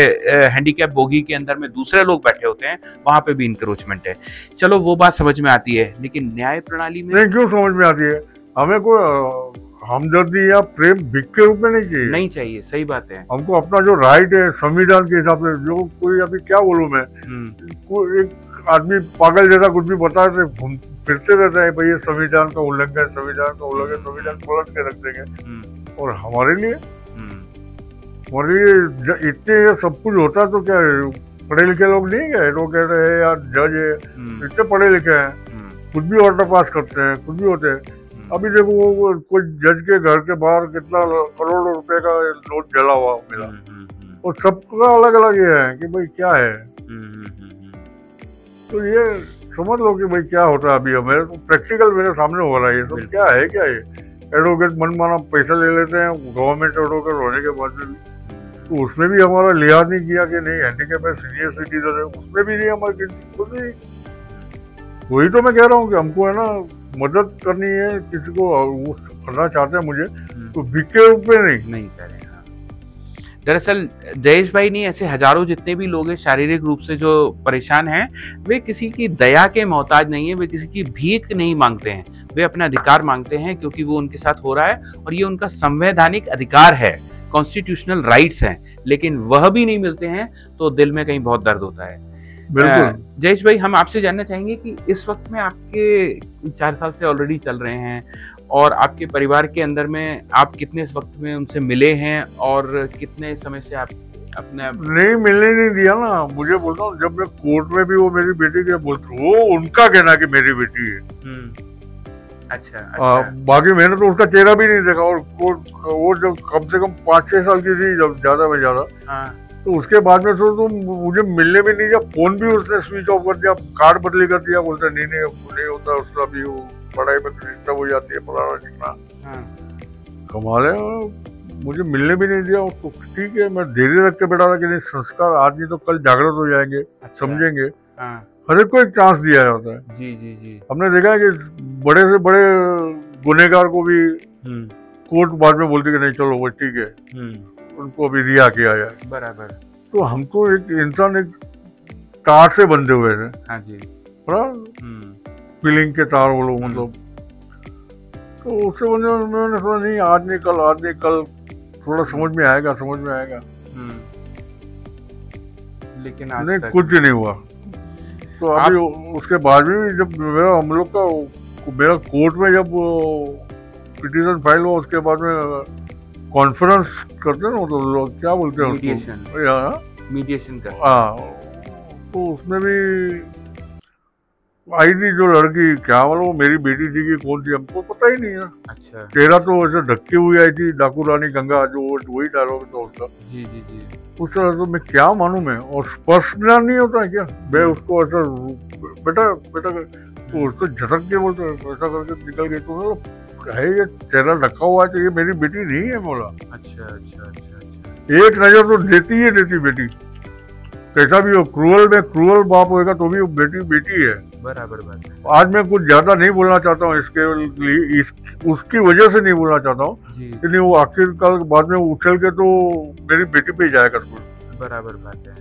हैंडीकैप बोगी के अंदर में दूसरे लोग बैठे होते हैं, वहां पे भी इंक्रोचमेंट है। चलो वो बात समझ में आती है, लेकिन न्याय प्रणाली में क्यों समझ में आती है? हमें कोई हमदर्दी या प्रेम भिख के रूप में नहीं चाहिए। सही बात है। हमको अपना जो राइट है संविधान के हिसाब से, जो कोई अभी क्या बोलूं मैं, कोई एक आदमी पागल जैसा कुछ भी बताते फिरते रहता है, भाई ये संविधान का उल्लंघन, संविधान का उल्लंघन, संविधान पलट के रख देंगे। और हमारे लिए इतने सब कुछ होता तो क्या पढ़े लिखे लोग नहीं है, एडवोकेट है या जज है, इतने पढ़े लिखे हैं, कुछ भी ऑर्डर पास करते हैं, कुछ भी होते हैं। अभी देखो वो कोई जज के घर के बाहर कितना करोड़ों रुपए का नोट जला हुआ मिला, और सबका अलग अलग ये है कि भाई क्या है। तो ये समझ लो कि भाई क्या होता है अभी मेरे प्रैक्टिकल मेरे सामने हो रहा है। ये सब क्या है? क्या है? एडवोकेट मनमाना पैसा ले लेते हैं गवर्नमेंट एडवोकेट होने के बाद में भी, तो उसमें भी हमारा लिहाज नहीं किया कि नहीं हैंडीकैप है, सीनियर सिटीजन है, उसमें भी नहीं हमारी कुछ नहीं। वही तो मैं कह रहा हूँ कि हमको है ना मदद करनी है, किसी को वो करना चाहते हैं मुझे, तो भिख के रूप में नहीं करें। दरअसल जयेश भाई नहीं, ऐसे हजारों जितने भी लोग हैं शारीरिक रूप से जो परेशान हैं, वे किसी की दया के मोहताज नहीं है, वे किसी की भीख नहीं मांगते हैं, वे अपना अधिकार मांगते हैं, क्योंकि वो उनके साथ हो रहा है और ये उनका संवैधानिक अधिकार है, कॉन्स्टिट्यूशनल राइट्स हैं, लेकिन वह भी नहीं मिलते हैं तो दिल में कहीं बहुत दर्द होता है। बिल्कुल। जयेश भाई, हम आपसे जानना चाहेंगे कि इस वक्त में आपके 4 साल से ऑलरेडी चल रहे हैं, और आपके परिवार के अंदर में आप कितने इस वक्त में उनसे मिले हैं, और कितने समय से आप अपने नहीं मिलने नहीं दिया ना। मुझे बोलता हूँ जब मैं कोर्ट में भी वो मेरी बेटी के बोलते, वो उनका कहना कि मेरी बेटी है। अच्छा। बाकी मैंने तो उसका चेहरा भी नहीं देखा, और वो जब कम से कम 5-6 साल की थी, जब ज्यादा में ज्यादा, तो उसके बाद में तो मुझे मिलने भी नहीं दिया, फोन भी उसने स्विच ऑफ कर दिया, कार्ड बदली कर दिया, बोलता नहीं होता उसका भी, वो पढ़ाई में डिस्टर्ब हो जाती है, फलाना चिकना। कमाल है, मुझे मिलने भी नहीं दिया। तो ठीक है, मैं धीरे रख के बैठा था कि नहीं, संस्कार आदमी तो कल जागृत हो जाएंगे, समझेंगे। हर एक को एक चांस दिया जाता है। जी। हमने देखा है कि बड़े से बड़े गुनहगार को भी कोर्ट बाद में बोलती कि नहीं चलो वो ठीक है, उनको अभी रिहा किया जाए। बराबर। तो हम तो एक इंसान एक तार से बंधे हुए थे। हाँ जी। फीलिंग के तार वो लोग, मतलब तो उससे मैंने सोचा नहीं आज नहीं कल थोड़ा समझ में आएगा। लेकिन आज नहीं कुछ नहीं हुआ। तो अभी उसके बाद भी जब हम लोग का मेरा कोर्ट में जब पिटीशन फाइल हुआ, उसके बाद में कॉन्फ्रेंस करते हैं ना, तो लोग क्या बोलते हैं मीडिएशन का। तो उसमें भी आई थी जो लड़की, क्या बोलो वो मेरी बेटी थी कि कौन थी हमको पता ही नहीं है। अच्छा। चेहरा तो ऐसे ढक्की हुई आई थी, डाकू रानी गंगा, जो वही डायलॉग था उसका। जी। उस तरह तो मैं क्या मानूं मैं, और स्पर्श ज्ञान नहीं होता है क्या? मैं उसको ऐसा बेटा तो उसको झटक के बोलते ऐसा करके निकल गई, तो है ये चेहरा ढका हुआ है तो ये मेरी बेटी नहीं है। बोला अच्छा। एक नजर तो देती बेटी, कैसा भी हो, क्रूअल बाप होगा तो भी वो बेटी है। बराबर बात है। आज मैं कुछ ज्यादा नहीं बोलना चाहता हूँ इसके लिए, उसकी वजह से नहीं बोलना चाहता हूँ, लेकिन वो आखिरकार बाद में उछल के तो मेरी बेटी पे जाएगा। बराबर बात है।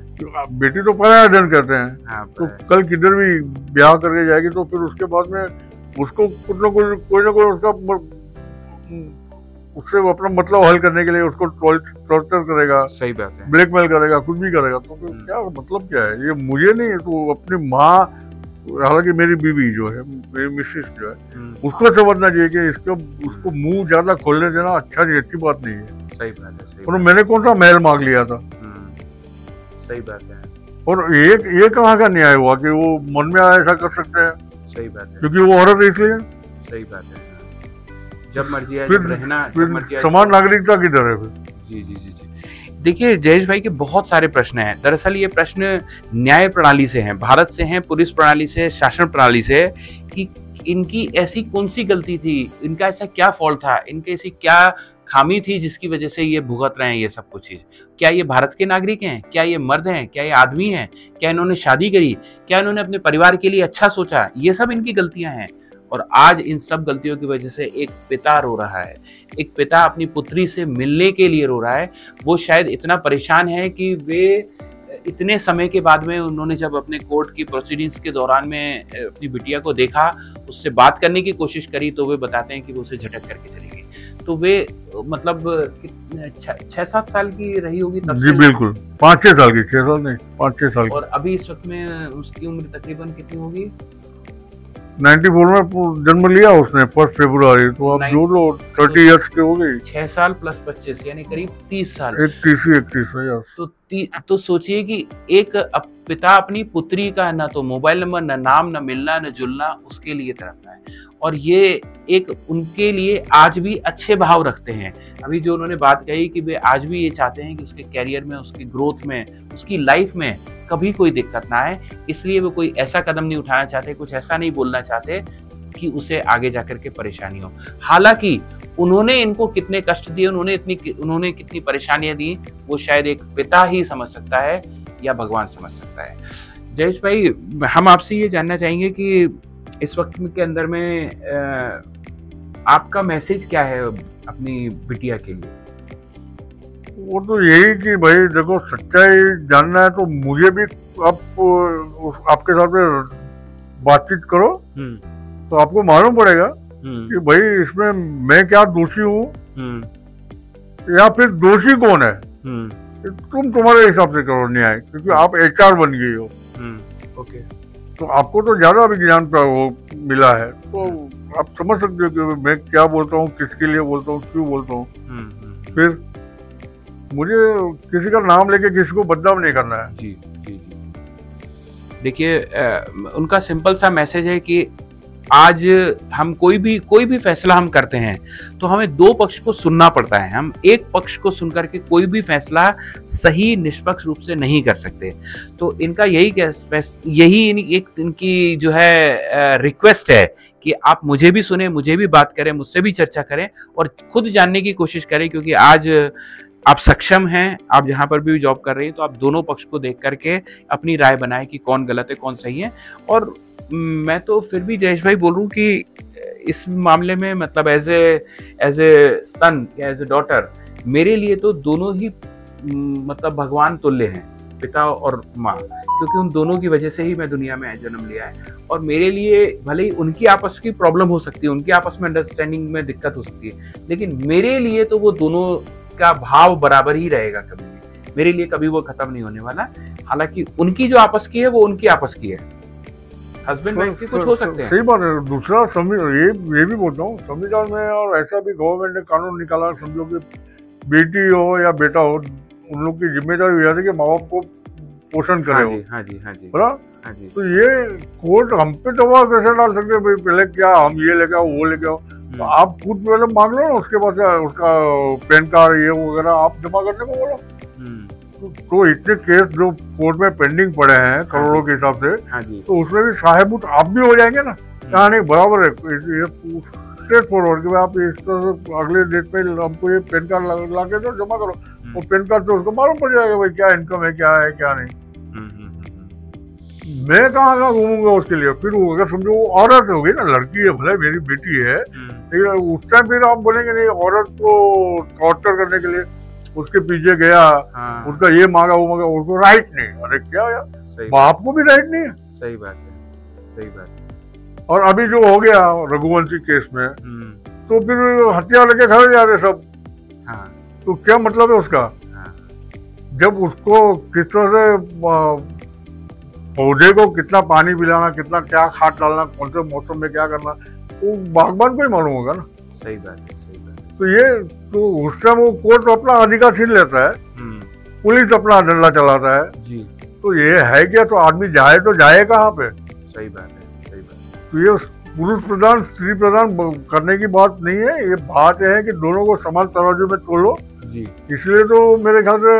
बेटी तो पराया धन कहते हैं। हाँ, तो कल किधर भी ब्याह करके जाएगी तो फिर उसके बाद में उसको कुछ न कोई उसका उससे अपना मतलब हल करने के लिए उसको टॉर्चर करेगा। सही बात है। ब्लैकमेल करेगा, कुछ भी करेगा। तो क्या मतलब क्या है ये? मुझे नहीं, तो अपनी माँ, हालांकि मेरी बीवी जो है, मेरी मिसेस जो है, उसको समझना चाहिए कि उसको मुंह ज्यादा खोलने देना अच्छा नहीं, अच्छी बात नहीं है। सही बात है। और मैंने कौन सा महल मांग लिया था? सही बात है। और ये कहाँ का न्याय हुआ कि वो मन में आया ऐसा कर सकते हैं? सही बात है, क्योंकि वो औरत है इसलिए। सही बात है। जब मर्जी आए, फिर जब रहना, जब मर्जी आए। समान नागरिकता किधर है फिर? जी जी जी जी। देखिए जयेश भाई के बहुत सारे प्रश्न हैं। दरअसल ये प्रश्न न्याय प्रणाली से हैं, भारत से हैं, पुलिस प्रणाली से, शासन प्रणाली से, कि इनकी ऐसी कौन सी गलती थी, इनका ऐसा क्या फॉल्ट था, इनकी ऐसी क्या खामी थी जिसकी वजह से ये भुगत रहे हैं ये सब कुछ चीज। क्या ये भारत के नागरिक हैं? क्या ये मर्द हैं? क्या ये आदमी हैं? क्या इन्होंने शादी करी? क्या इन्होंने अपने परिवार के लिए अच्छा सोचा? ये सब इनकी गलतियां हैं। और आज इन सब गलतियों की वजह से एक पिता रो रहा है, एक पिता अपनी पुत्री से मिलने के लिए रो रहा है। वो शायद इतना परेशान है कि वे इतने समय के बाद में उन्होंने जब अपने कोर्ट की प्रोसीडिंग्स के दौरान में अपनी बिटिया को देखा, उससे बात करने की कोशिश करी, तो वे बताते हैं कि वो उसे झटक करके चली गई। तो वे मतलब 6-7 साल की रही होगी तब जी बिल्कुल, 5-6 साल की, 6 साल नहीं, 5-6 साल की। और अभी इस वक्त में उसकी उम्र तकरीबन कितनी होगी? 94 में जन्म लिया उसने, 1 फरवरी, तो आप जो लो 30 इयर्स के हो गई। 6 साल प्लस 25 यानी करीब 30 साल। 31 तो सोचिए कि एक पिता अपनी पुत्री का ना तो मोबाइल नंबर, ना नाम, ना मिलना, ना जुलना, उसके लिए तड़पना है। और ये एक उनके लिए आज भी अच्छे भाव रखते हैं। अभी जो उन्होंने बात कही कि वे आज भी ये चाहते हैं कि उसके कैरियर में, उसकी ग्रोथ में, उसकी लाइफ में कभी कोई दिक्कत ना आए, इसलिए वो कोई ऐसा कदम नहीं उठाना चाहते, कुछ ऐसा नहीं बोलना चाहते कि उसे आगे जाकर के परेशानी हो। हालांकि उन्होंने इनको कितने कष्ट दिए, उन्होंने कितनी परेशानियां दी, वो शायद एक पिता ही समझ सकता है या भगवान समझ सकता है। जयेश भाई, हम आपसे ये जानना चाहेंगे कि इस वक्त के अंदर में आपका मैसेज क्या है अपनी बिटिया के लिए? वो तो यही कि भाई देखो, सच्चाई जानना है तो मुझे भी आपके साथ में बातचीत करो, तो आपको मालूम पड़ेगा कि भाई इसमें मैं क्या दोषी हूँ या फिर दोषी कौन है। तुम्हारे हिसाब से करो न्याय, क्योंकि आप HR बन गई हो। ओके, तो आपको तो ज्यादा विज्ञान मिला है, तो आप समझ सकते हो कि मैं क्या बोलता हूँ, किसके लिए बोलता हूँ, क्यों बोलता हूँ। फिर मुझे किसी का नाम लेके किसी को बदनाम नहीं करना है। जी जी जी। देखिए उनका सिंपल सा मैसेज है कि आज हम कोई भी फैसला हम करते हैं तो हमें 2 पक्ष को सुनना पड़ता है। हम एक पक्ष को सुनकर के कोई भी फैसला सही निष्पक्ष रूप से नहीं कर सकते। तो इनका यही एक इनकी जो है रिक्वेस्ट है कि आप मुझे भी सुने, मुझे भी बात करें, मुझसे भी चर्चा करें और खुद जानने की कोशिश करें, क्योंकि आज आप सक्षम हैं, आप जहां पर भी जॉब कर रही हैं तो आप दोनों पक्ष को देख करके अपनी राय बनाएं कि कौन गलत है, कौन सही है। और मैं तो फिर भी जयेश भाई बोल रहा हूँ कि इस मामले में मतलब एज ए सन या एज ए डॉटर, मेरे लिए तो दोनों ही मतलब भगवान तुल्य हैं, पिता और माँ, क्योंकि उन दोनों की वजह से ही मैं दुनिया में जन्म लिया है। और मेरे लिए भले ही उनकी आपस की प्रॉब्लम हो सकती है, उनकी आपस में अंडरस्टैंडिंग में दिक्कत हो सकती है, लेकिन मेरे लिए तो वो दोनों का भाव बराबर ही रहेगा, कभी भी मेरे लिए कभी वो खत्म नहीं होने वाला। हालांकि उनकी जो आपस की है वो उनकी आपस की है, हस्बैंड वाइफ की कुछ हो सकते हैं। सही बात है। दूसरा ये भी बोलता हूँ, संविधान में और ऐसा भी गवर्नमेंट ने कानून निकाला, समझो कि बेटी हो या बेटा हो, उन लोग की जिम्मेदारी हो जाती है कि माँ बाप को पोषण करे। हाँ जी। हाँ जी। तो ये कोर्ट हम पे दबाव कैसे डाल सकते हैं, पहले क्या हम ये लेके आओ, वो लेके आओ। तो आप खुद पहले मांग लो ना, उसके बाद उसका पैन कार्ड ये वगैरह आप जमा करने को बोलो। तो इतने केस जो कोर्ट में पेंडिंग पड़े हैं करोड़ों के हिसाब से, तो उसमें भी साहेबुत आप भी हो जाएंगे ना। कहा नहीं, बराबर है, स्ट्रेट फॉरवर्ड कि आप इस तरह से अगले डेट पे हमको ये पैन कार्ड ला के दो, जमा करो। वो पैन कार्ड से उसको मालूम पड़ जाएगा भाई क्या इनकम है, क्या है, क्या नहीं। मैं कहाँ घूमूंगा उसके लिए। फिर अगर समझो वो औरत होगी ना, लड़की है, भले मेरी बेटी है, लेकिन उस टाइम फिर आप बोलेंगे नहीं, औरत को टॉर्चर करने के लिए उसके पीछे गया, उसका ये मांगा, वो मांगा, उसको राइट नहीं। अरे क्या यार, बाप को भी राइट नहीं है। सही बात है। और अभी जो हो गया रघुवंशी केस में, तो फिर हथियार लेके खड़े जा रहे सब। तो क्या मतलब है उसका? जब उसको किस तरह से पौधे को कितना पानी पिलाना, कितना क्या खाद डालना, कौन से मौसम में क्या करना, वो बागबान को ही मालूम होगा ना। सही बात है। तो ये तो उस टाइम वो कोर्ट अपना अधिकार छीन लेता है पुलिस अपना डंडा चलाता है जी। तो ये है क्या? तो आदमी जाए तो जाए कहाँ पे? सही बात है, सही बात। तो ये पुरुष प्रधान स्त्री प्रधान करने की बात नहीं है, ये बात है कि दोनों को समान तराजू में तोलो जी। इसलिए तो मेरे ख्याल से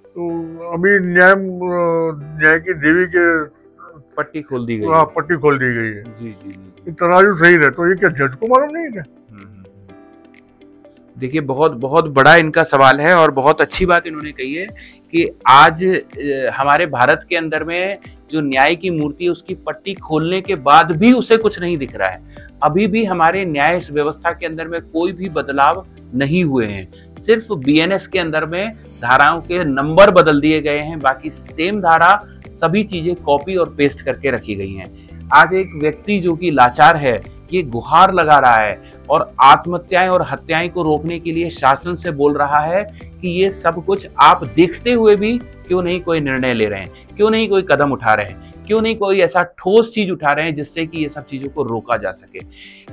तो अभी न्याय की देवी के पट्टी खोल दी गई। पट्टी खोल दी गई है। जी जी जी। तराजू सही रहे तो ये क्या जज को मालूम नहीं है क्या? देखिए बहुत बहुत बड़ा इनका सवाल है और बहुत अच्छी बात इन्होंने कही है कि आज हमारे भारत के अंदर में जो न्याय की मूर्ति है उसकी पट्टी खोलने के बाद भी उसे कुछ नहीं दिख रहा है। अभी भी हमारे न्याय व्यवस्था के अंदर में कोई भी बदलाव नहीं हुए हैं। सिर्फ बीएनएस के अंदर में धाराओं के नंबर बदल दिए गए हैं, बाकी सेम धारा सभी चीजें कॉपी और पेस्ट करके रखी गई हैं। आज एक व्यक्ति जो कि लाचार है ये गुहार लगा रहा है और आत्महत्याएं और हत्याएं को रोकने के लिए शासन से बोल रहा है कि ये सब कुछ आप देखते हुए भी क्यों नहीं कोई निर्णय ले रहे हैं, क्यों नहीं कोई कदम उठा रहे हैं, क्यों नहीं कोई ऐसा ठोस चीज उठा रहे हैं जिससे कि ये सब चीजों को रोका जा सके।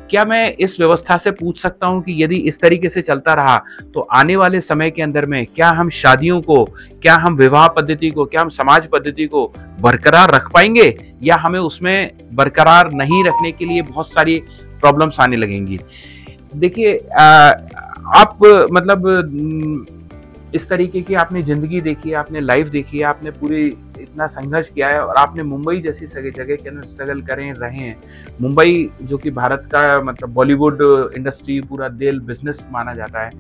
क्या मैं इस व्यवस्था से पूछ सकता हूं कि यदि इस तरीके से चलता रहा तो आने वाले समय के अंदर में क्या हम शादियों को, क्या हम विवाह पद्धति को, क्या हम समाज पद्धति को बरकरार रख पाएंगे या हमें उसमें बरकरार नहीं रखने के लिए बहुत सारी प्रॉब्लम्स आने लगेंगी? देखिए आप मतलब इस तरीके की आपने जिंदगी देखी है, आपने लाइफ देखी है, आपने पूरी इतना संघर्ष किया है और आपने मुंबई जैसी जगह के अंदर स्ट्रगल रहे हैं। मुंबई जो कि भारत का मतलब बॉलीवुड इंडस्ट्री पूरा दिल बिजनेस माना जाता है।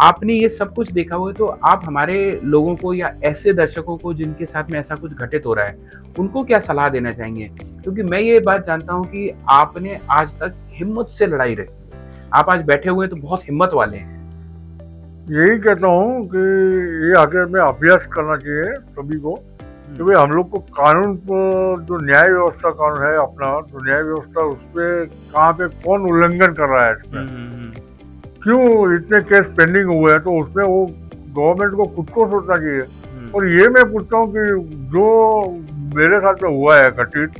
आपने ये सब कुछ देखा हुआ है तो आप हमारे लोगों को या ऐसे दर्शकों को जिनके साथ में ऐसा कुछ घटित हो रहा है उनको क्या सलाह देना चाहेंगे? क्योंकि मैं ये बात जानता हूँ कि आपने आज तक हिम्मत से लड़ाई रखी है, आप आज बैठे हुए तो बहुत हिम्मत वाले हैं। यही कहता हूँ कि ये आगे में अभ्यास करना चाहिए सभी को कि भाई हम लोग को कानून पर जो न्याय व्यवस्था कानून है अपना, तो न्याय व्यवस्था उस पर कहाँ पे कौन उल्लंघन कर रहा है, इसमें क्यों इतने केस पेंडिंग हुए हैं, तो उसमें वो गवर्नमेंट को खुद को सोचना चाहिए। और ये मैं पूछता हूँ कि जो मेरे साथ में हुआ है घटित,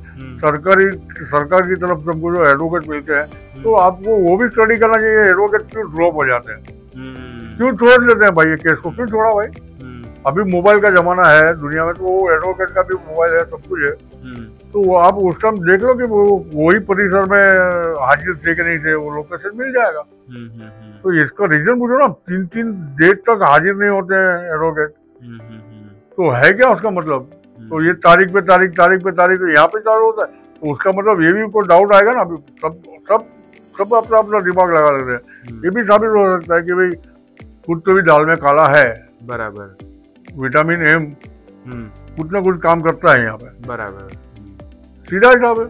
सरकार की तरफ से हमको जो एडवोकेट मिलते हैं तो आपको वो भी स्टडी करना चाहिए एडवोकेट क्यों ड्रॉप हो जाते हैं, क्यों छोड़ देते हैं भाई ये केस को, क्यों छोड़ा भाई? अभी मोबाइल का जमाना है दुनिया में, तो वो एडवोकेट का भी मोबाइल है, सब कुछ है, तो वो आप उस टाइम देख लो कि वो वही परिसर में हाजिर थे कि नहीं थे, वो लोकेशन मिल जाएगा। तो इसका रीजन पूछो ना, 3 डेट तक हाजिर नहीं होते हैं एडवोकेट, तो है क्या उसका मतलब? तो ये तारीख पे तारीख तो यहाँ पे चालू होता है, तो उसका मतलब ये भी कोई डाउट आएगा ना। अभी सब अपना अपना दिमाग लगा लेते हैं। ये भी साबित हो सकता है कि भाई कुछ तो भी दाल में काला है, बराबर विटामिन एम कुछ ना कुछ काम करता है यहाँ पे, बराबर सीधा हिसाब है।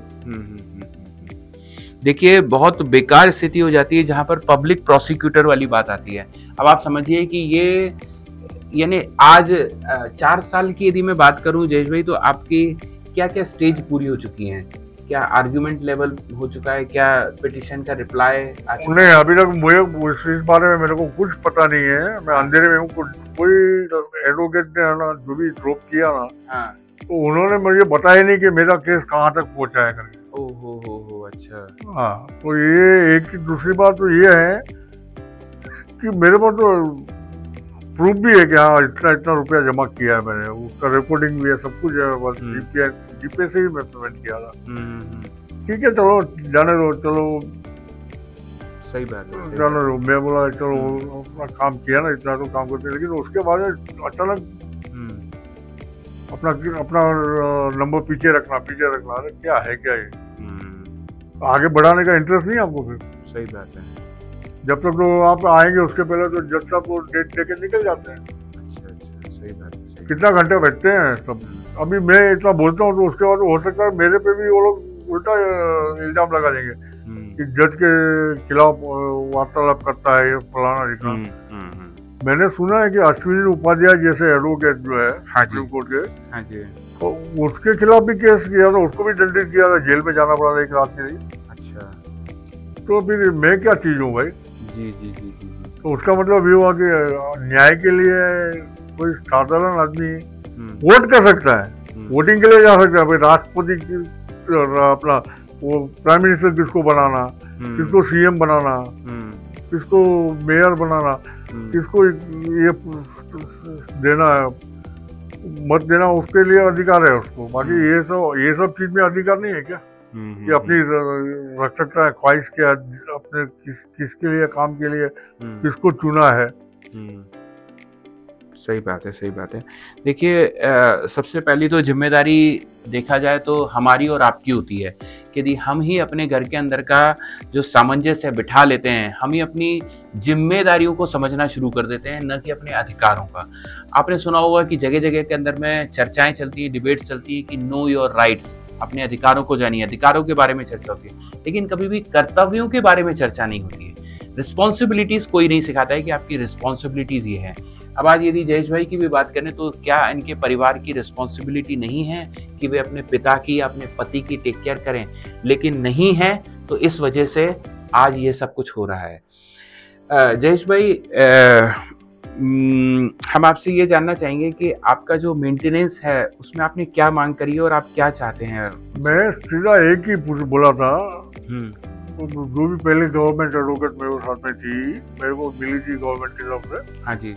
देखिए बहुत बेकार स्थिति हो जाती है जहां पर पब्लिक प्रोसिक्यूटर वाली बात आती है। अब आप समझिए कि ये यानी आज 4 साल की यदि मैं बात करूं जयेश भाई, तो आपकी क्या क्या स्टेज पूरी हो चुकी हैं? क्या आर्ग्यूमेंट लेवल हो चुका है? क्या पिटिशन का रिप्लाई नहीं, अभी तक मुझे इस बारे में मेरे को कुछ पता नहीं है, मैं अंधेरे में हूँ। कोई एडवोकेट ने ना जो भी ड्रॉप किया ना, हाँ, तो उन्होंने मुझे बताया नहीं कि मेरा केस कहाँ तक पहुँचा है करके। ओहो अच्छा। हाँ, तो ये एक दूसरी बात तो ये है कि मेरे पास तो प्रूफ भी है कि हाँ इतना रुपया जमा किया है मैंने, उसका रिकॉर्डिंग भी है, सब कुछ है, बस जीपे से ही मैं पेमेंट किया था। ठीक है, चलो जाने दो, चलो सही बात है, जाने दो। मैं बोला चलो अपना काम किया ना, इतना तो काम करते, लेकिन उसके बाद अचानक अपना नंबर पीछे रखना, अरे क्या है क्या ये? आगे बढ़ाने का इंटरेस्ट नहीं आपको फिर। सही बात है। जब तक तो आप आएंगे उसके पहले तो जज साहब को डेट लेके निकल जाते हैं। अच्छा, सही बात है। कितना घंटे बैठते हैं सब। अभी मैं इतना बोलता हूँ तो उसके बाद हो सकता है मेरे पे भी वो लोग उल्टा इल्जाम लगा देंगे कि जज के खिलाफ वार्तालाप करता है, ये फलाना ढिकाना। मैंने सुना है कि अश्विनी उपाध्याय जैसे एडवोकेट जो है सुप्रीम कोर्ट के, तो उसके खिलाफ भी केस किया था, उसको भी दंडित किया था, जेल में जाना पड़ा था 1 रात के लिए। अच्छा, तो फिर मैं क्या चीज हूँ भाई? जी। तो उसका मतलब ये हुआ कि न्याय के लिए कोई साधारण आदमी वोट कर सकता है, वोटिंग के लिए जा सकता है। भाई राष्ट्रपति अपना वो प्राइम मिनिस्टर किसको बनाना, किसको सीएम बनाना, किसको मेयर बनाना, किसको ये देना है, मत देना, उसके लिए अधिकार है उसको। बाकी ये सब चीज में अधिकार नहीं है क्या कि अपनी रख सकता है ख्वाहिश के, अपने किसके लिए, काम के लिए किसको चुना है। सही बात है, सही बात है। देखिए, सबसे पहली तो जिम्मेदारी देखा जाए तो हमारी और आपकी होती है कि यदि हम ही अपने घर के अंदर का जो सामंजस्य बिठा लेते हैं, हम ही अपनी जिम्मेदारियों को समझना शुरू कर देते हैं, न कि अपने अधिकारों का। आपने सुना होगा कि जगह जगह के अंदर में चर्चाएं चलती हैं, डिबेट्स चलती है कि नो योर राइट्स, अपने अधिकारों को जानिए, अधिकारों के बारे में चर्चा होती है, लेकिन कभी भी कर्तव्यों के बारे में चर्चा नहीं होती है। रिस्पॉन्सिबिलिटीज कोई नहीं सिखाता है कि आपकी रिस्पॉन्सिबिलिटीज ये है। अब आज यदि जयेश भाई की भी बात करें तो क्या इनके परिवार की रिस्पॉन्सिबिलिटी नहीं है कि वे अपने पिता की या अपने पति की टेक केयर करें? लेकिन नहीं है, तो इस वजह से आज ये सब कुछ हो रहा है। जयेश भाई, हम आपसे ये जानना चाहेंगे कि आपका जो मेंटेनेंस है उसमें आपने क्या मांग करी है और आप क्या चाहते हैं? मैं सीधा एक ही बोला था, जो भी पहले गवर्नमेंट एडवोकेट मेरे साथ में थी, मेरे को मिली थी गवर्नमेंट की तरफ से। हाँ जी।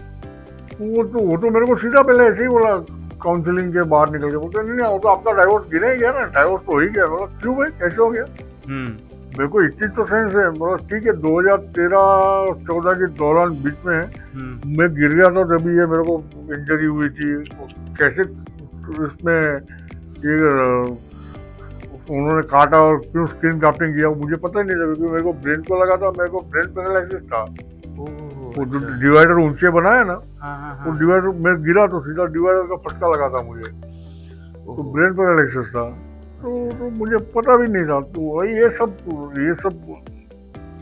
वो तो मेरे को सीधा पहले ऐसे ही बोला, काउंसलिंग के बाहर निकल के बोलते नहीं, वो तो आपका डाइवोर्स गिरा ही गया ना, डाइवोर्स तो हो ही गया। बोला क्यों भाई, कैसे हो गया? मेरे को इतनी तो सेंस है। बोला ठीक है, 2013-14 के दौरान बीच में मैं गिर गया था, तभी ये मेरे को इंजरी हुई थी। कैसे इसमें ये उन्होंने काटा और क्यों स्किन ग्राफ्टिंग किया मुझे पता ही नहीं था, क्योंकि मेरे को ब्रेन को लगा था, मेरे को ब्रेन पैरालिसिस था। वो जो डिवाइडर ऊंचे बनाया ना, वो डिवाइडर में गिरा तो सीधा डिवाइडर का फटका लगा था मुझे, तो ब्रेन पैरालिसिस था। तो मुझे पता भी नहीं था। तो ये सब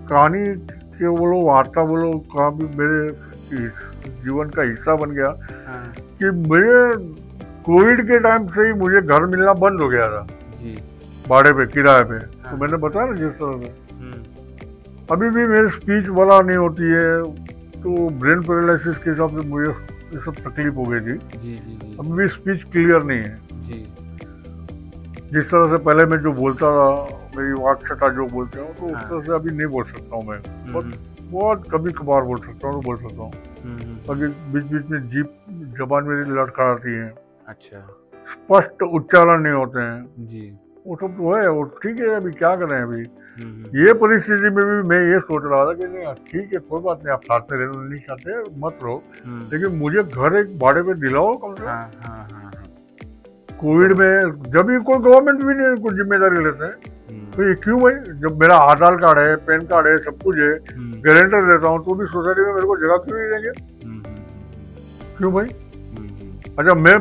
कहानी के बोलो, वार्ता बोलो, कहाँ भी मेरे जीवन का हिस्सा बन गया कि मेरे कोविड के टाइम से ही मुझे घर मिलना बंद हो गया था जी, भाड़े पे, किराए पे। तो मैंने बताया ना जिस तरह से अभी भी मेरी स्पीच वाला नहीं होती है, तो ब्रेन पैरालिसिस के हिसाब से मुझे ये सब तकलीफ हो गई थी। जी। अभी भी स्पीच क्लियर नहीं है जी। जिस तरह से पहले मैं जो बोलता था, मेरी वाक छटा जो बोलते हो, तो उस तरह से अभी नहीं बोल सकता हूँ मैं। बहुत कभी कभार बोल सकता हूँ, तो बोल सकता हूँ। बाकी बीच बीच में जीप जबान मेरी लड़खड़ाती है। अच्छा। स्पष्ट उच्चारण नहीं होते हैं जी। वो सब तो है, वो ठीक है। अभी क्या करें? अभी ये परिस्थिति में भी मैं ये सोच रहा था कि नहीं ठीक है, कोई बात नहीं, आप साथ में रहना नहीं चाहते मत रहो, लेकिन मुझे घर एक भाड़े पे दिलाओ कम से कम। कोविड में जब भी कोई गवर्नमेंट भी नहीं कुछ जिम्मेदारी लेते हैं, तो ये क्यों भाई? जब मेरा आधार कार्ड है, पैन कार्ड है, सब कुछ है, गारंटर देता हूँ, तो भी सोसाइटी में मेरे को जगह क्यों नहीं देंगे? क्यों भाई? अच्छा, मैं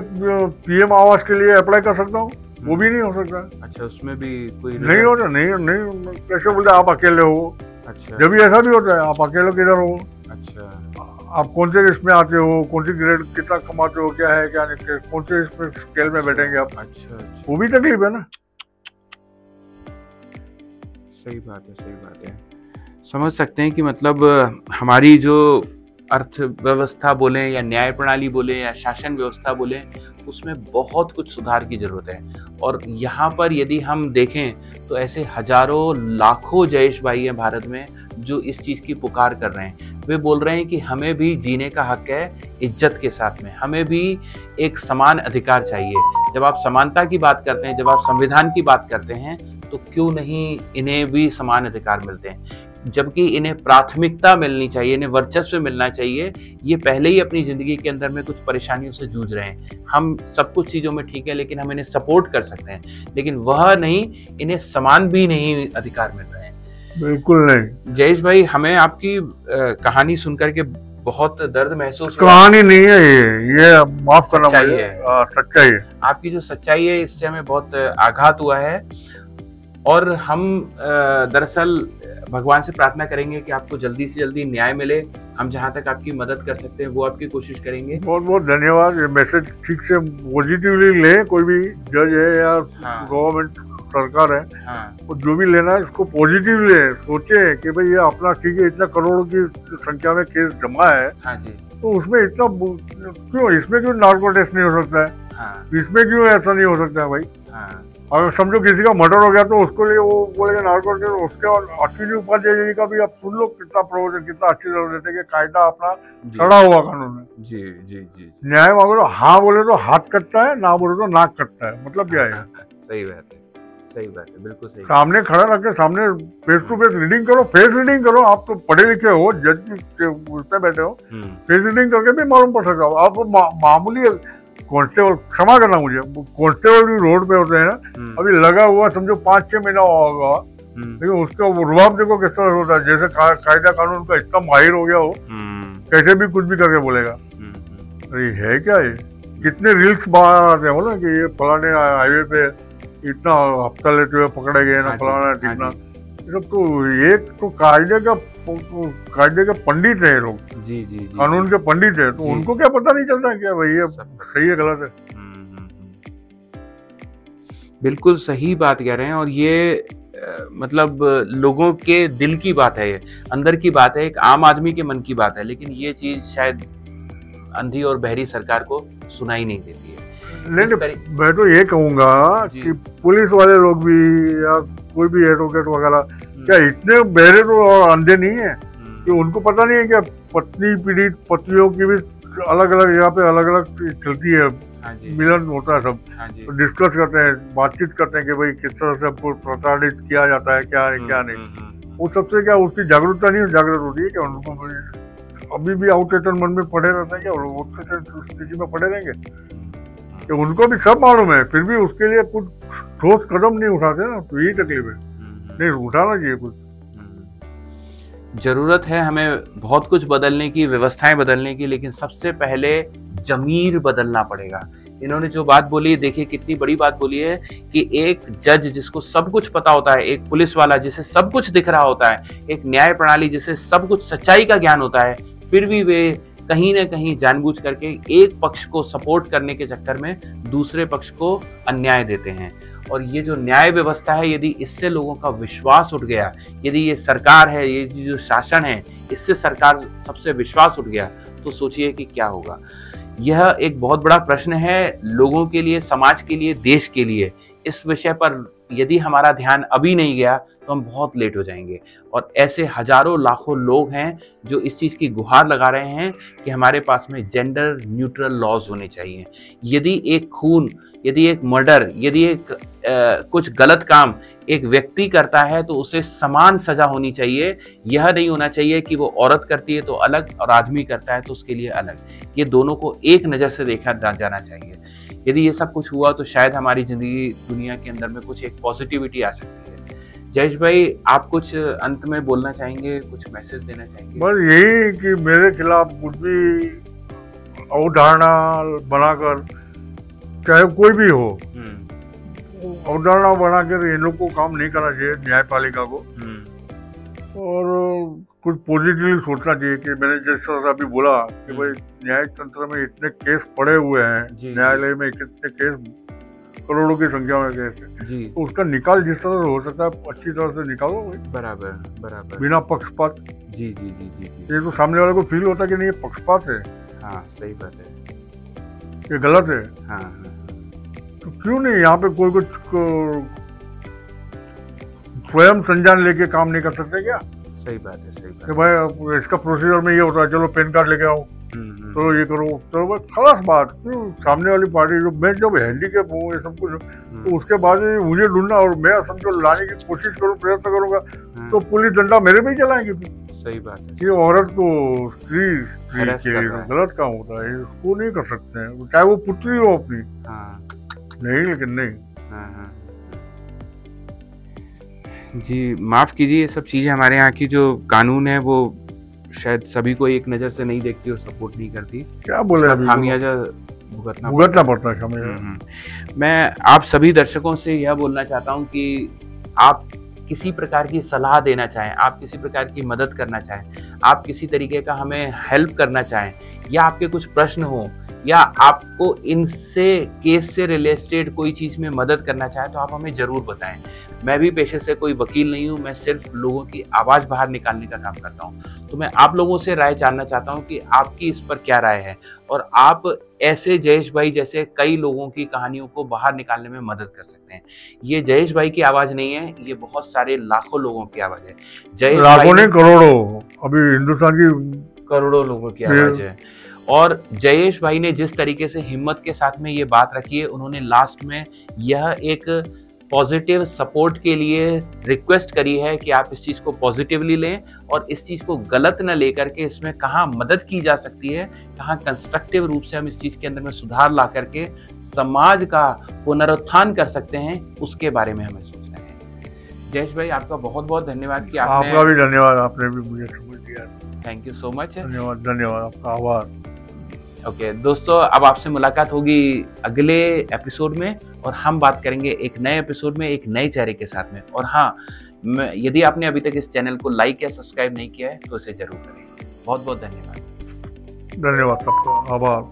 पीएम आवास के लिए अप्लाई कर सकता हूँ, वो भी नहीं हो सकता। अच्छा, उसमें भी कोई नहीं होता? नहीं कैसे बोलते आप अकेले हो? अच्छा, जब भी ऐसा भी होता है, आप अकेले किधर हो? अच्छा, आप कौन से इसमें आते हो, कौन सी ग्रेड, कितना कमाते हो, क्या है क्या नहीं, कौन से इसमें स्केल में बैठेंगे आप? अच्छा, वो भी तकलीफ है ना। सही बात है, सही बात है। समझ सकते हैं कि मतलब हमारी जो अर्थव्यवस्था बोलें या न्याय प्रणाली बोलें या शासन व्यवस्था बोलें, उसमें बहुत कुछ सुधार की जरूरत है। और यहाँ पर यदि हम देखें तो ऐसे हजारों लाखों जयेश भाई हैं भारत में जो इस चीज़ की पुकार कर रहे हैं। वे बोल रहे हैं कि हमें भी जीने का हक है इज्जत के साथ में, हमें भी एक समान अधिकार चाहिए। जब आप समानता की बात करते हैं, जब आप संविधान की बात करते हैं, तो क्यों नहीं इन्हें भी समान अधिकार मिलते हैं? जबकि इन्हें प्राथमिकता मिलनी चाहिए, इन्हें वर्चस्व मिलना चाहिए। ये पहले ही अपनी ज़िंदगी के अंदर में कुछ परेशानियों से जूझ रहे हैं। हम सब कुछ चीज़ों में ठीक है, लेकिन हम इन्हें सपोर्ट कर सकते हैं, लेकिन वह नहीं, इन्हें समान भी नहीं अधिकार मिल रहे हैं। बिल्कुल नहीं। जयेश भाई, हमें आपकी कहानी सुनकर के बहुत दर्द महसूस। कहानी नहीं है ये माफ करना, सच्चाई है, सच्चाई है। आपकी जो सच्चाई है, इससे हमें बहुत आघात हुआ है। और हम दरअसल भगवान से प्रार्थना करेंगे कि आपको जल्दी से जल्दी न्याय मिले। हम जहां तक आपकी मदद कर सकते हैं वो आपकी कोशिश करेंगे। बहुत बहुत धन्यवाद। ये मैसेज ठीक से पॉजिटिवली ले, कोई भी जज है या गवर्नमेंट सरकार है, वो जो भी लेना है इसको पॉजिटिव ले, सोचे कि भाई ये अपना ठीक है, इतना करोड़ों की संख्या में केस जमा है। हाँ जी। तो उसमें इतना क्यों, इसमें क्यों नार्को टेस्ट नहीं हो सकता है? इसमें क्यों ऐसा नहीं हो सकता है भाई? अगर समझो किसी का मर्डर हो गया तो उसको लिए वो बोलेगा नार्को, उसके और अश्विनी उपाध्याय जी का भी आप सुन लो कितना प्रवचन, कितना अच्छी तरह देते कि कायदा अपना चढ़ा हुआ कानून है। जी जी जी। न्याय मांगो तो हाँ बोले तो हाथ कटता है, ना बोले तो नाक कटता है, मतलब क्या है? सही बात है, सही बात है, बिल्कुल सही। सामने खड़ा रख के सामने फेस टू फेस रीडिंग करो, फेस रीडिंग करो। आप तो पढ़े लिखे हो, जज के उसमें बैठे हो, फेस रीडिंग करके भी मालूम पड़ सकता हो। आप मामूली कांस्टेबल, क्षमा करना मुझे, कांस्टेबल भी रोड पे होते हैं ना, अभी लगा हुआ समझो 5-6 महीना होगा, लेकिन उसका रुबाब देखो किस तरह होता है, जैसे कायदा कानून का इतना माहिर हो गया हो, कैसे भी कुछ भी करके बोलेगा। अरे है क्या ये? कितने रील्स बाहर आते हैं बोला कि ये फलाने हाईवे पे इतना हफ्ता लेते हुए पकड़े गए ना, फलाना ठिकाना। ये सब तो एक तो कायदे के पंडित है लोग, जी जी जी, कानून के पंडित है, तो उनको क्या पता नहीं चलता क्या भाई ये सही है गलत है? बिल्कुल सही बात कह रहे हैं। और ये मतलब लोगों के दिल की बात है, ये अंदर की बात है, एक आम आदमी के मन की बात है, लेकिन ये चीज शायद अंधी और बहरी सरकार को सुनाई नहीं देती है। लेकिन मैं तो ये कहूँगा कि पुलिस वाले लोग भी या कोई भी एडवोकेट वगैरह क्या इतने बहरे तो और अंधे नहीं है कि उनको पता नहीं है क्या पत्नी पीड़ित पतियों की भी अलग अलग यहाँ पे अलग अलग चलती है, मिलन होता है, सब तो डिस्कस करते हैं, बातचीत करते हैं कि भाई किस तरह से आपको प्रताड़ित किया जाता है, क्या है क्या नहीं। वो सबसे क्या उसकी जागरूकता नहीं जागृत होती है क्या? उनको अभी भी आउटचेतन मन में पड़े रहते हैं क्या? उस स्थिति में पड़े रहेंगे कि उनको भी सब मालूम है, फिर भी उसके लिए कुछ ठोस कदम नहीं उठाते ना, तो यही तकलीफ है। नहीं उठाना चाहिए कुछ। जरूरत है हमें बहुत कुछ बदलने की, व्यवस्थाएं बदलने की, लेकिन सबसे पहले जमीर बदलना पड़ेगा। इन्होंने जो बात बोली, देखिए कितनी बड़ी बात बोली है कि एक जज जिसको सब कुछ पता होता है, एक पुलिस वाला जिसे सब कुछ दिख रहा होता है, एक न्याय प्रणाली जिसे सब कुछ सच्चाई का ज्ञान होता है, फिर भी वे कहीं ना कहीं जानबूझ करके एक पक्ष को सपोर्ट करने के चक्कर में दूसरे पक्ष को अन्याय देते हैं। और ये जो न्याय व्यवस्था है, यदि इससे लोगों का विश्वास उठ गया, यदि ये सरकार है, ये जो शासन है, इससे सरकार सबसे विश्वास उठ गया, तो सोचिए कि क्या होगा। यह एक बहुत बड़ा प्रश्न है लोगों के लिए, समाज के लिए, देश के लिए। इस विषय पर यदि हमारा ध्यान अभी नहीं गया तो हम बहुत लेट हो जाएंगे। और ऐसे हजारों लाखों लोग हैं जो इस चीज़ की गुहार लगा रहे हैं कि हमारे पास में जेंडर न्यूट्रल लॉज होने चाहिए। यदि एक खून, यदि एक मर्डर, यदि एक कुछ गलत काम एक व्यक्ति करता है तो उसे समान सजा होनी चाहिए। यह नहीं होना चाहिए कि वो औरत करती है तो अलग और आदमी करता है तो उसके लिए अलग। ये दोनों को एक नज़र से देखा जाना चाहिए। यदि ये सब कुछ हुआ तो शायद हमारी जिंदगी, दुनिया के अंदर में कुछ एक पॉजिटिविटी आ सकती है। जयेश भाई, आप कुछ अंत में बोलना चाहेंगे, कुछ मैसेज देना चाहेंगे? बस यही कि मेरे खिलाफ कुछ भी अवधारणा बनाकर, चाहे कोई भी हो, अवधारणा बनाकर इन लोग को काम नहीं करना चाहिए, न्यायपालिका को। और कुछ पॉजिटिवली सोचना चाहिए कि मैंने जिस तरह से अभी बोला कि भाई न्याय तंत्र में इतने केस पड़े हुए हैं, न्यायालय में कितने केस, करोड़ों की संख्या में केस है, तो उसका निकाल जिस तरह से हो सकता है अच्छी तरह से निकालो। बराबर बराबर, बिना पक्षपात। जी जी जी जी, ये तो सामने वाले को फील होता है कि नहीं ये पक्षपात है। हाँ सही बात है, ये गलत है। हाँ, तो क्यों नहीं यहाँ पे कोई कुछ स्वयं संज्ञान लेके काम नहीं कर सकते क्या? सही बात है, सही बात है। भाई इसका प्रोसीजर में ये होता है, चलो पैन कार्ड लेके आओ, तो ये करो, तो बस खलास बात। क्यों सामने वाली पार्टी जो मैं जब हैंडीकैप हूँ ये सब कुछ, तो उसके बाद मुझे ढूंढना और मैं समझो लाने की कोशिश करूँ, प्रयत्न करूँगा, तो पुलिस डंडा मेरे पे ही चलाएंगे। सही बात है। ये औरत को स्त्री गलत काम होता है, इसको नहीं कर सकते हैं, चाहे वो पुत्री हो अपनी। नहीं, लेकिन नहीं। जी माफ़ कीजिए, ये सब चीज़ें हमारे यहाँ की जो कानून है वो शायद सभी को एक नज़र से नहीं देखती और सपोर्ट नहीं करती। क्या बोले, खामियाजा भुगतना पड़ता है। मैं आप सभी दर्शकों से यह बोलना चाहता हूँ कि आप किसी प्रकार की सलाह देना चाहें, आप किसी प्रकार की मदद करना चाहें, आप किसी तरीके का हमें हेल्प करना चाहें, या आपके कुछ प्रश्न हो, या आपको इनसे केस से रिलेटेड कोई चीज़ में मदद करना चाहे तो आप हमें ज़रूर बताएं। मैं भी पेशे से कोई वकील नहीं हूँ, मैं सिर्फ लोगों की आवाज़ बाहर निकालने का काम करता हूँ। तो मैं आप लोगों से राय जानना चाहता हूँ कि आपकी इस पर क्या राय है और आप ऐसे जयेश भाई जैसे कई लोगों की कहानियों को बाहर निकालने में मदद कर सकते हैं। ये जयेश भाई की आवाज़ नहीं है, ये बहुत सारे लाखों लोगों की आवाज़ है। जयेश लाखों नहीं, करोड़ों, अभी हिंदुस्तान की करोड़ों लोगों की आवाज़ है। और जयेश भाई ने जिस तरीके से हिम्मत के साथ में ये बात रखी है, उन्होंने लास्ट में यह एक पॉजिटिव सपोर्ट के लिए रिक्वेस्ट करी है कि आप इस चीज़ को पॉजिटिवली लें और इस चीज़ को गलत न लेकर के इसमें कहाँ मदद की जा सकती है, कहाँ कंस्ट्रक्टिव रूप से हम इस चीज़ के अंदर में सुधार ला करके समाज का पुनरुत्थान कर सकते हैं, उसके बारे में हमें सोचना है। जयेश भाई, आपका बहुत बहुत धन्यवाद कि आपका भी धन्यवाद, आपने भी मुझे समझ दिया। Thank you so much. धन्यवाद, आपका आभार। ओके दोस्तों, अब आपसे मुलाकात होगी अगले एपिसोड में और हम बात करेंगे एक नए एपिसोड में एक नए चेहरे के साथ में। और हाँ, यदि आपने अभी तक इस चैनल को लाइक या सब्सक्राइब नहीं किया है तो इसे जरूर करें। बहुत बहुत धन्यवाद। धन्यवाद सबका, आभार।